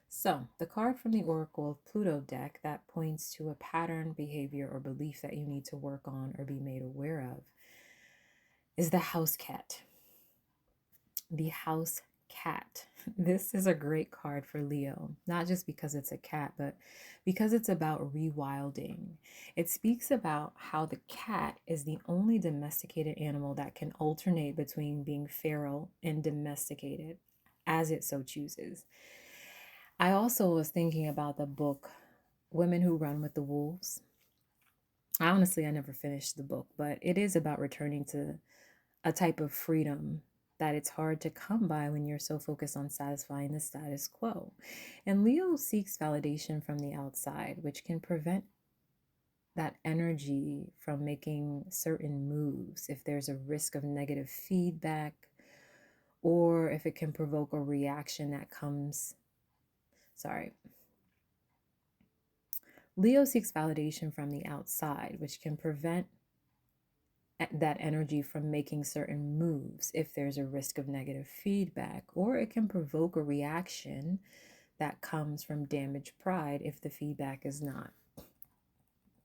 Speaker 1: So, the card from the Oracle of Pluto deck that points to a pattern, behavior, or belief that you need to work on or be made aware of is the house cat. The house cat. This is a great card for Leo, not just because it's a cat, but because it's about rewilding. It speaks about how the cat is the only domesticated animal that can alternate between being feral and domesticated as it so chooses. I also was thinking about the book Women Who Run with the Wolves. Honestly, I never finished the book, but it is about returning to a type of freedom that it's hard to come by when you're so focused on satisfying the status quo. And Leo seeks validation from the outside, which can prevent that energy from making certain moves if there's a risk of negative feedback, or if it can provoke a reaction that comes. Leo seeks validation from the outside, which can prevent that energy from making certain moves if there's a risk of negative feedback, or it can provoke a reaction that comes from damaged pride if the feedback is not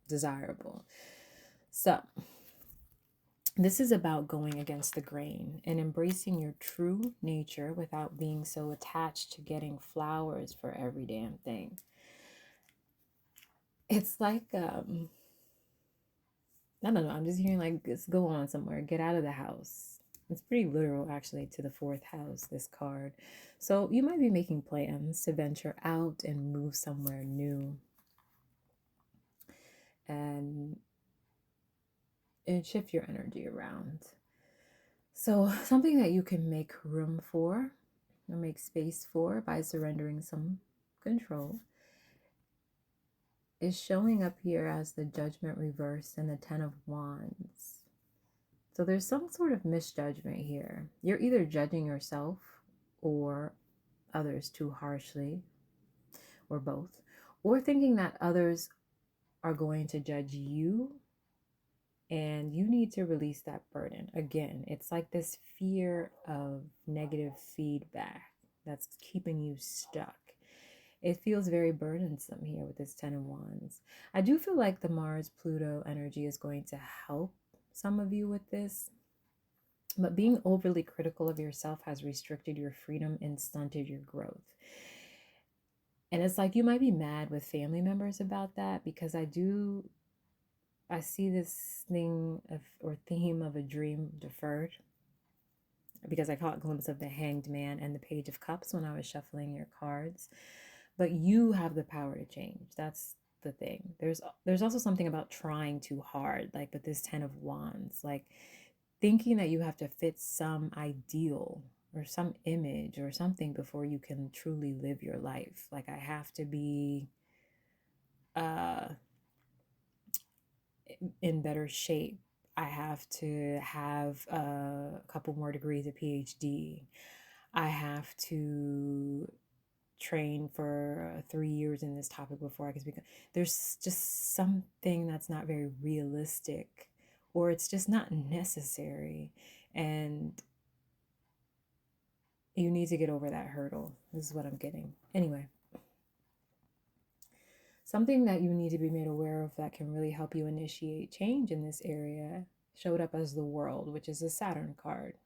Speaker 1: desirable. So, this is about going against the grain and embracing your true nature without being so attached to getting flowers for every damn thing. It's like, I don't know, I'm just hearing like, let's go on somewhere, get out of the house. It's pretty literal, actually, to the fourth house, this card. So you might be making plans to venture out and move somewhere new. And shift your energy around. So something that you can make room for or make space for by surrendering some control is showing up here as the Judgment reversed and the Ten of Wands. So there's some sort of misjudgment here. You're either judging yourself or others too harshly, or both, or thinking that others are going to judge you, and you need to release that burden. Again, it's like this fear of negative feedback that's keeping you stuck. It feels very burdensome here with this Ten of Wands. I do feel like the Mars-Pluto energy is going to help some of you with this, but being overly critical of yourself has restricted your freedom and stunted your growth. And it's like you might be mad with family members about that, because I see this thing of, or theme of, a dream deferred, because I caught a glimpse of the Hanged Man and the Page of Cups when I was shuffling your cards. But you have the power to change. That's the thing. There's also something about trying too hard, like with this Ten of Wands, like thinking that you have to fit some ideal or some image or something before you can truly live your life. Like, I have to be in better shape. I have to have a couple more degrees, a PhD. I have to train for 3 years in this topic before I can speak. There's just something that's not very realistic, or it's just not necessary. And you need to get over that hurdle. This is what I'm getting. Anyway, something that you need to be made aware of that can really help you initiate change in this area showed up as the World, which is a Saturn card.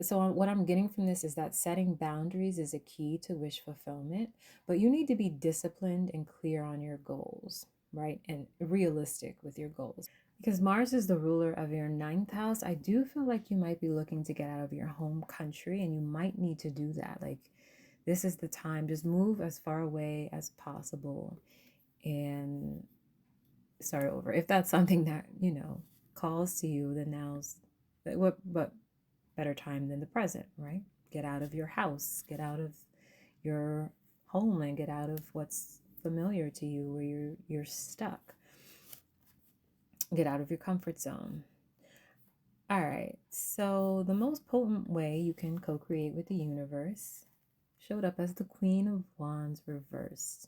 Speaker 1: So what I'm getting from this is that setting boundaries is a key to wish fulfillment, but you need to be disciplined and clear on your goals. right? And realistic with your goals. Because Mars is the ruler of your ninth house, I do feel like you might be looking to get out of your home country, and you might need to do that. Like, this is the time. Just move as far away as possible and start over. If that's something that, calls to you, then now's what better time than the present, right? Get out of your house, get out of your home, and get out of what's familiar to you, where you're stuck. Get out of your comfort zone. All right, so the most potent way you can co-create with the universe showed up as the Queen of Wands reversed.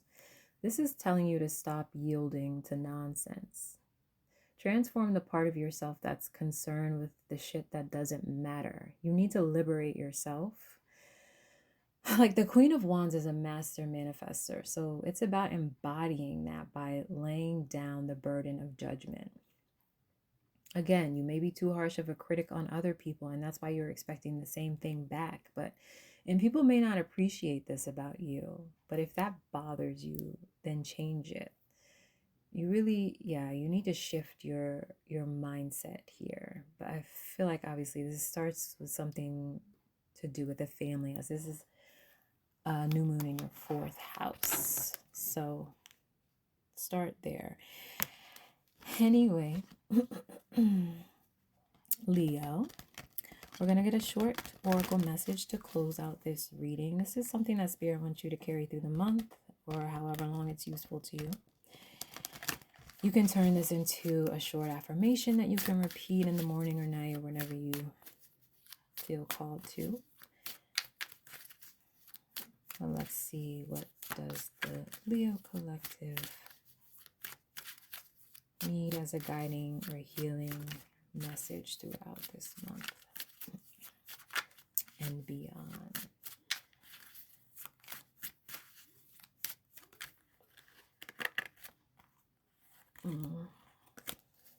Speaker 1: This is telling you to stop yielding to nonsense. Transform the part of yourself that's concerned with the shit that doesn't matter. You need to liberate yourself. Like, the Queen of Wands is a master manifester, so it's about embodying that by laying down the burden of judgment. Again, you may be too harsh of a critic on other people, and that's why you're expecting the same thing back. And people may not appreciate this about you, but if that bothers you, then change it. You really, you need to shift your mindset here. But I feel like obviously this starts with something to do with the family, as this is a new moon in your fourth house. So start there. Anyway, Leo, we're going to get a short oracle message to close out this reading. This is something that Spirit wants you to carry through the month or however long it's useful to you. You can turn this into a short affirmation that you can repeat in the morning or night or whenever you feel called to. Well, let's see, what does the Leo collective need as a guiding or healing message throughout this month and beyond.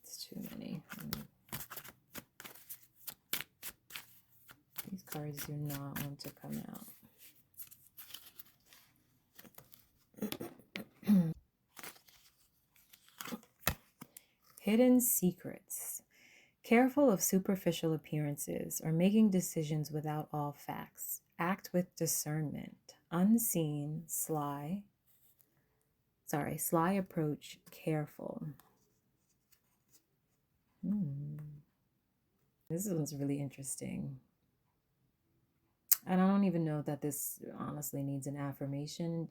Speaker 1: It's too many. These cards do not want to come out. Hidden secrets. Careful of superficial appearances or making decisions without all facts. Act with discernment. Unseen, sly approach, careful. This one's really interesting. And I don't even know that this honestly needs an affirmation.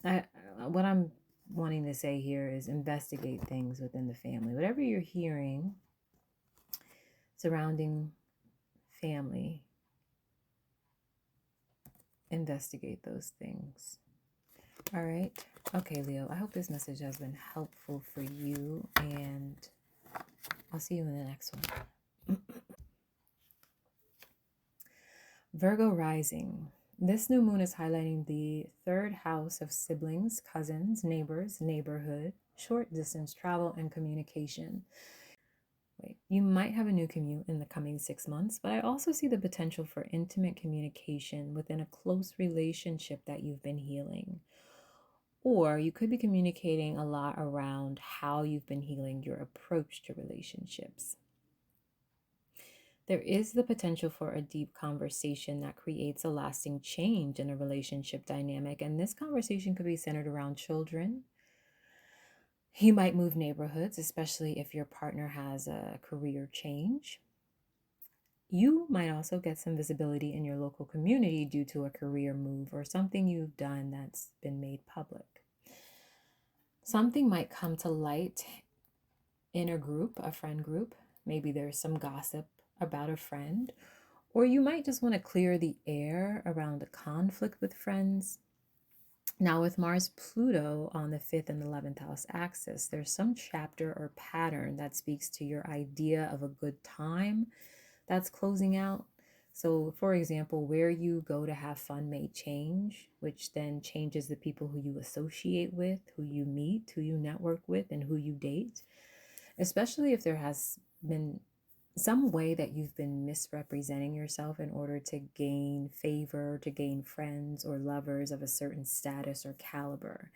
Speaker 1: What I'm wanting to say here is investigate things within the family. Whatever you're hearing surrounding family, investigate those things. All right. Okay, Leo, I hope this message has been helpful for you, and I'll see you in the next one. Virgo rising. This new moon is highlighting the third house of siblings, cousins, neighbors, neighborhood, short distance travel, and communication. You might have a new commute in the coming 6 months, but I also see the potential for intimate communication within a close relationship that you've been healing. Or you could be communicating a lot around how you've been healing your approach to relationships. There is the potential for a deep conversation that creates a lasting change in a relationship dynamic. And this conversation could be centered around children. You might move neighborhoods, especially if your partner has a career change. You might also get some visibility in your local community due to a career move or something you've done that's been made public. Something might come to light in a group, a friend group. Maybe there's some gossip about a friend, or you might just want to clear the air around a conflict with friends. Now, with Mars-Pluto on the 5th and 11th house axis, there's some chapter or pattern that speaks to your idea of a good time that's closing out. So, for example, where you go to have fun may change, which then changes the people who you associate with, who you meet, who you network with, and who you date, especially if there has been some way that you've been misrepresenting yourself in order to gain favor, to gain friends or lovers of a certain status or caliber.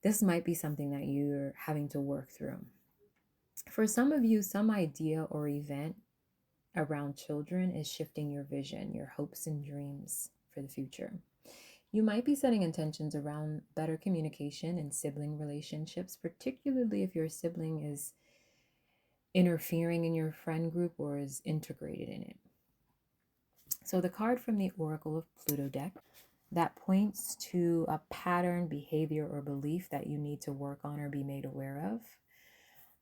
Speaker 1: This might be something that you're having to work through. For some of you, some idea or event around children is shifting your vision, your hopes and dreams for the future. You might be setting intentions around better communication and sibling relationships, particularly if your sibling is interfering in your friend group or is integrated in it. So the card from the Oracle of Pluto deck that points to a pattern, behavior, or belief that you need to work on or be made aware of.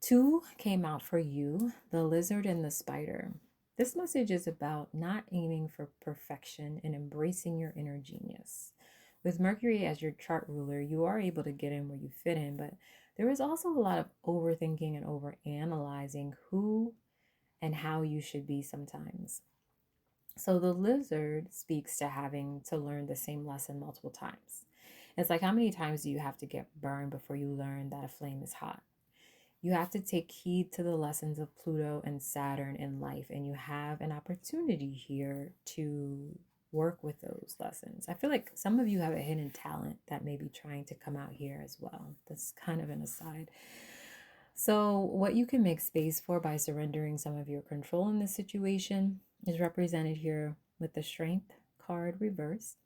Speaker 1: 2 came out for you, the lizard and the spider. This message is about not aiming for perfection and embracing your inner genius. With Mercury as your chart ruler, you are able to get in where you fit in, but there is also a lot of overthinking and overanalyzing who and how you should be sometimes. So the lizard speaks to having to learn the same lesson multiple times. It's like, how many times do you have to get burned before you learn that a flame is hot? You have to take heed to the lessons of Pluto and Saturn in life, and you have an opportunity here to work with those lessons. I feel like some of you have a hidden talent that may be trying to come out here as well. That's kind of an aside. So, what you can make space for by surrendering some of your control in this situation is represented here with the Strength card reversed.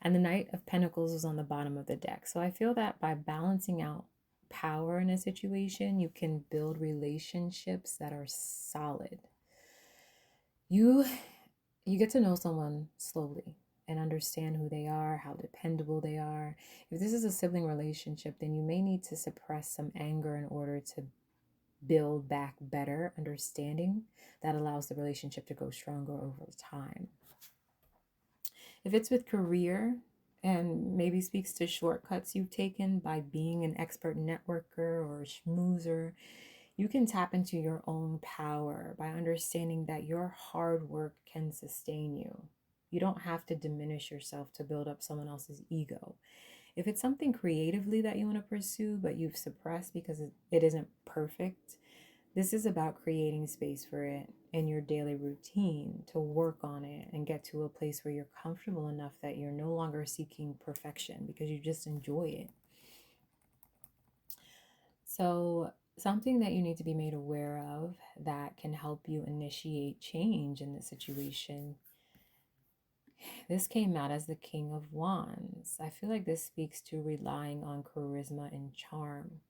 Speaker 1: And the Knight of Pentacles is on the bottom of the deck. So I feel that by balancing out power in a situation, you can build relationships that are solid. You get to know someone slowly and understand who they are, how dependable they are. If this is a sibling relationship, then you may need to suppress some anger in order to build back better understanding that allows the relationship to go stronger over time. If it's with career and maybe speaks to shortcuts you've taken by being an expert networker or a schmoozer, you can tap into your own power by understanding that your hard work can sustain you. You don't have to diminish yourself to build up someone else's ego. If it's something creatively that you want to pursue, but you've suppressed because it isn't perfect, this is about creating space for it in your daily routine to work on it and get to a place where you're comfortable enough that you're no longer seeking perfection because you just enjoy it. So something that you need to be made aware of that can help you initiate change in the situation. This came out as the King of Wands. I feel like this speaks to relying on charisma and charm.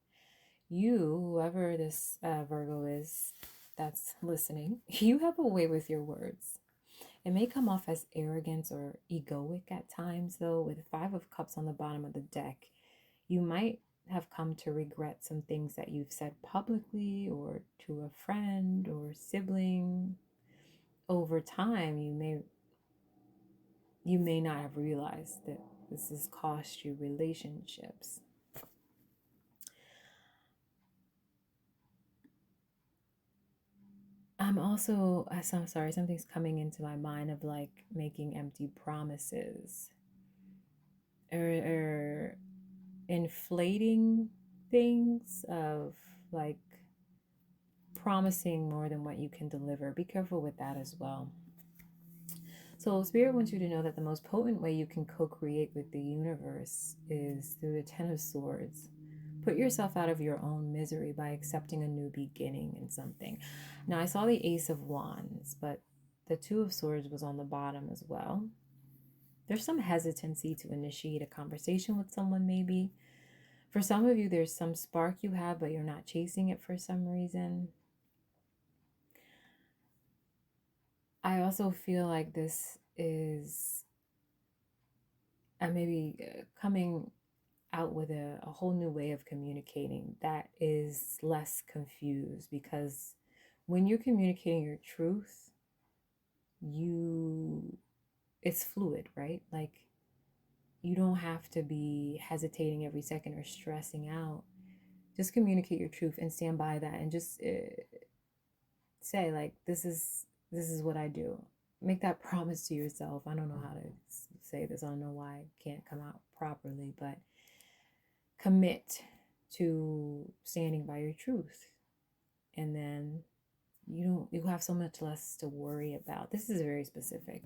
Speaker 1: You, whoever this Virgo is that's listening, you have a way with your words. It may come off as arrogance or egoic at times, though. With 5 of Cups on the bottom of the deck, you might have come to regret some things that you've said publicly or to a friend or sibling. Over time, you may not have realized that this has cost you relationships. I'm sorry, something's coming into my mind of like making empty promises or inflating things of like promising more than what you can deliver. Be careful with that as well. So Spirit wants you to know that the most potent way you can co-create with the universe is through the Ten of Swords. Put yourself out of your own misery by accepting a new beginning in something. Now, I saw the Ace of Wands, but the Two of Swords was on the bottom as well. There's some hesitancy to initiate a conversation with someone, maybe. For some of you, there's some spark you have, but you're not chasing it for some reason. I also feel like this is maybe coming out with a whole new way of communicating that is less confused, because when you're communicating your truth, it's fluid, right? Like you don't have to be hesitating every second or stressing out. Just communicate your truth and stand by that, and just say like, this is what I do. Make that promise to yourself. I don't know how to say this. I don't know why it can't come out properly, but commit to standing by your truth, and then you have so much less to worry about. This is very specific.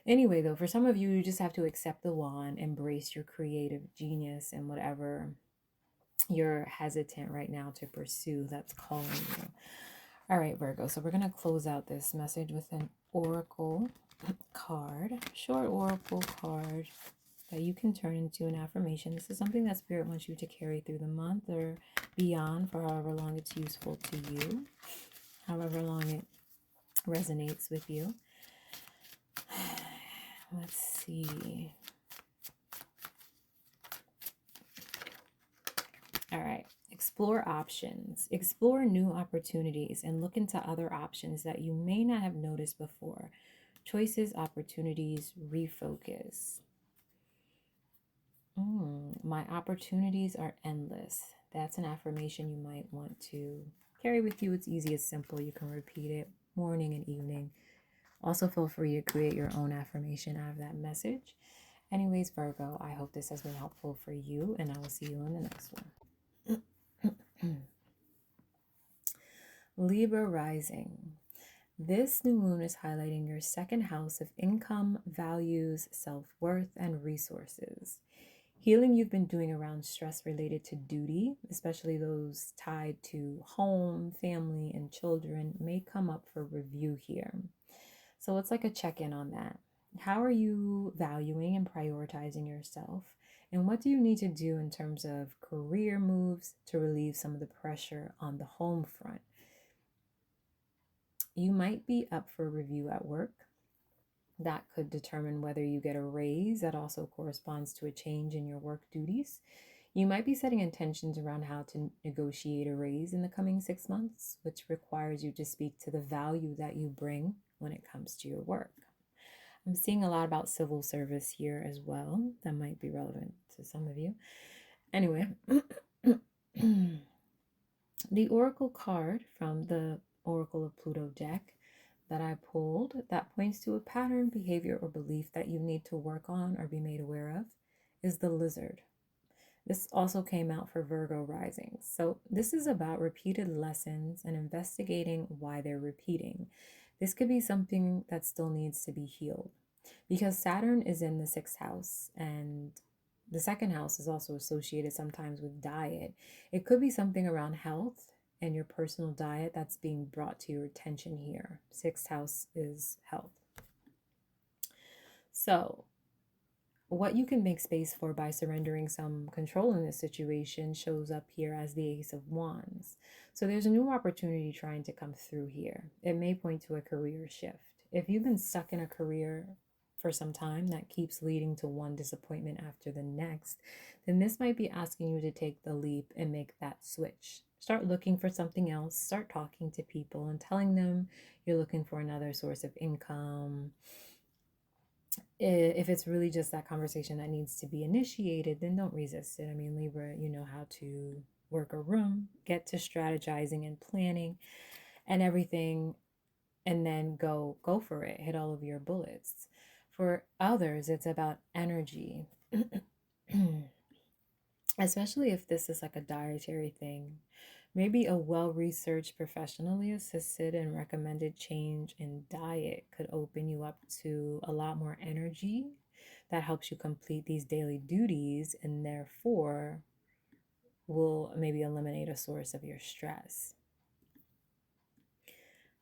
Speaker 1: Anyway, though, for some of you, you just have to accept the wand, embrace your creative genius and whatever you're hesitant right now to pursue that's calling you. All right, Virgo. So we're going to close out this message with an oracle card, short oracle card that you can turn into an affirmation. This is something that Spirit wants you to carry through the month or beyond for however long it's useful to you, however long it resonates with you. Let's see. All right. Explore options, explore new opportunities, and look into other options that you may not have noticed before. Choices, opportunities, refocus. My opportunities are endless. That's an affirmation you might want to carry with you. It's easy, it's simple. You can repeat it morning and evening. Also, feel free to create your own affirmation out of that message. Anyways, Virgo, I hope this has been helpful for you, and I will see you in the next one. Libra rising. This new moon is highlighting your second house of income, values, self-worth, and resources. Healing you've been doing around stress related to duty, especially those tied to home, family, and children, may come up for review here. So it's like a check-in on that. How are you valuing and prioritizing yourself? And what do you need to do in terms of career moves to relieve some of the pressure on the home front? You might be up for review at work. That could determine whether you get a raise. That also corresponds to a change in your work duties. You might be setting intentions around how to negotiate a raise in the coming 6 months, which requires you to speak to the value that you bring when it comes to your work. I'm seeing a lot about civil service here as well. That might be relevant to some of you. Anyway, the oracle card from the Oracle of Pluto deck that I pulled that points to a pattern, behavior, or belief that you need to work on or be made aware of is the lizard. This also came out for Virgo rising. So this is about repeated lessons and investigating why they're repeating. This could be something that still needs to be healed because Saturn is in the 6th house and the 2nd house is also associated sometimes with diet. It could be something around health and your personal diet that's being brought to your attention here. 6th house is health. So what you can make space for by surrendering some control in this situation shows up here as the Ace of Wands. So there's a new opportunity trying to come through here. It may point to a career shift. If you've been stuck in a career for some time that keeps leading to one disappointment after the next, then this might be asking you to take the leap and make that switch. Start looking for something else. Start talking to people and telling them you're looking for another source of income. If it's really just that conversation that needs to be initiated, then don't resist it. I mean, Libra, you know how to work a room, get to strategizing and planning and everything, and then go for it. Hit all of your bullets. For others, it's about energy. Especially if this is like a dietary thing. Maybe a well-researched, professionally assisted and recommended change in diet could open you up to a lot more energy that helps you complete these daily duties and therefore will maybe eliminate a source of your stress.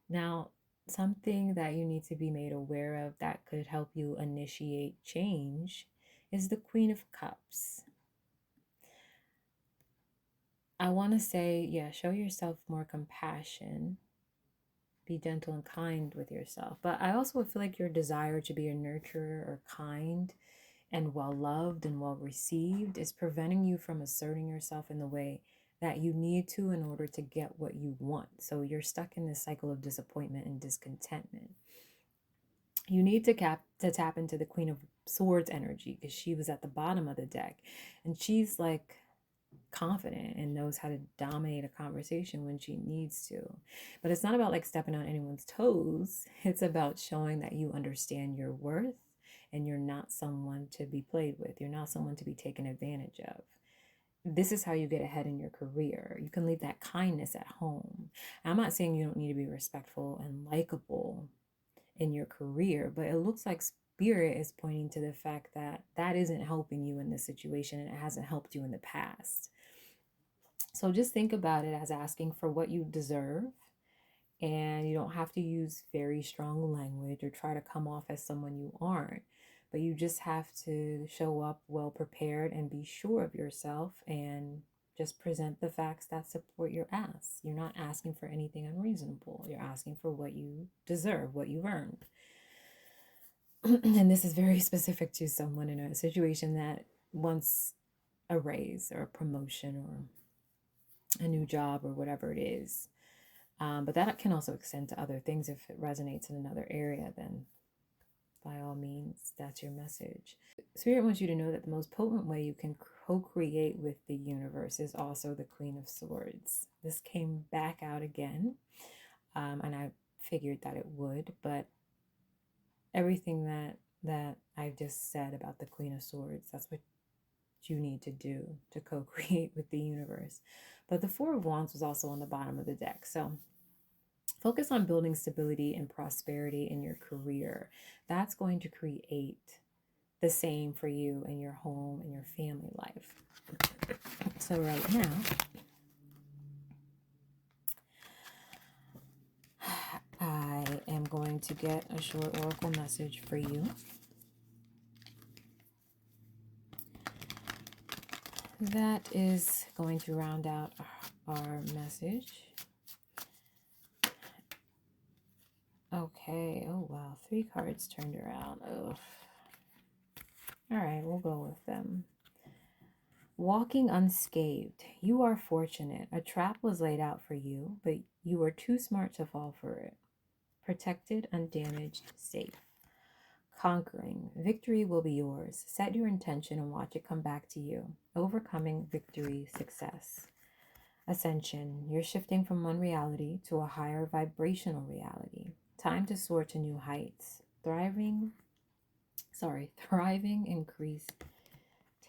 Speaker 1: Now, something that you need to be made aware of that could help you initiate change is the Queen of Cups. I want to say, yeah, show yourself more compassion. Be gentle and kind with yourself. But I also feel like your desire to be a nurturer or kind and well-loved and well-received is preventing you from asserting yourself in the way that you need to in order to get what you want. So you're stuck in this cycle of disappointment and discontentment. You need to tap into the Queen of Swords energy because she was at the bottom of the deck. And she's like confident and knows how to dominate a conversation when she needs to. But it's not about like stepping on anyone's toes. It's about showing that you understand your worth and you're not someone to be played with. You're not someone to be taken advantage of. this is how you get ahead in your career. You can leave that kindness at home. I'm not saying you don't need to be respectful and likable in your career, but it looks like spirit is pointing to the fact that that isn't helping you in this situation, and it hasn't helped you in the past. So just think about it as asking for what you deserve, and you don't have to use very strong language or try to come off as someone you aren't, but you just have to show up well prepared and be sure of yourself, and just present the facts that support your ask. You're not asking for anything unreasonable. You're asking for what you deserve, what you've earned. And this is very specific to someone in a situation that wants a raise or a promotion or a new job or whatever it is. But that can also extend to other things. If it resonates in another area, then by all means, that's your message. Spirit wants you to know that the most potent way you can co-create with the universe is also the Queen of Swords. This came back out again, and I figured that it would, but everything that I've just said about the Queen of Swords, that's what you need to do to co-create with the universe. But the Four of Wands was also on the bottom of the deck. So focus on building stability and prosperity in your career. That's going to create the same for you in your home and your family life. So right now, I am going to get a short oracle message for you. That is going to round out our message. Okay. Oh, wow. 3 cards turned around. Ugh. All right. We'll go with them. Walking unscathed. You are fortunate. A trap was laid out for you, but you were too smart to fall for it. Protected, undamaged, safe. Conquering. Victory will be yours. Set your intention and watch it come back to you. Overcoming, victory, success. Ascension. You're shifting from one reality to a higher vibrational reality. Time to soar to new heights. Thriving, increase,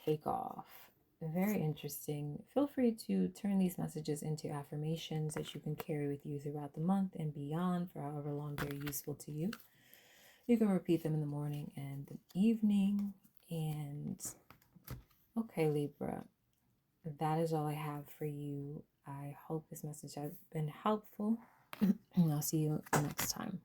Speaker 1: take off. Very interesting. Feel free to turn these messages into affirmations that you can carry with you throughout the month and beyond for however long they're useful to you. You can repeat them in the morning and the evening. And okay, Libra, that is all I have for you. I hope this message has been helpful, and I'll see you next time.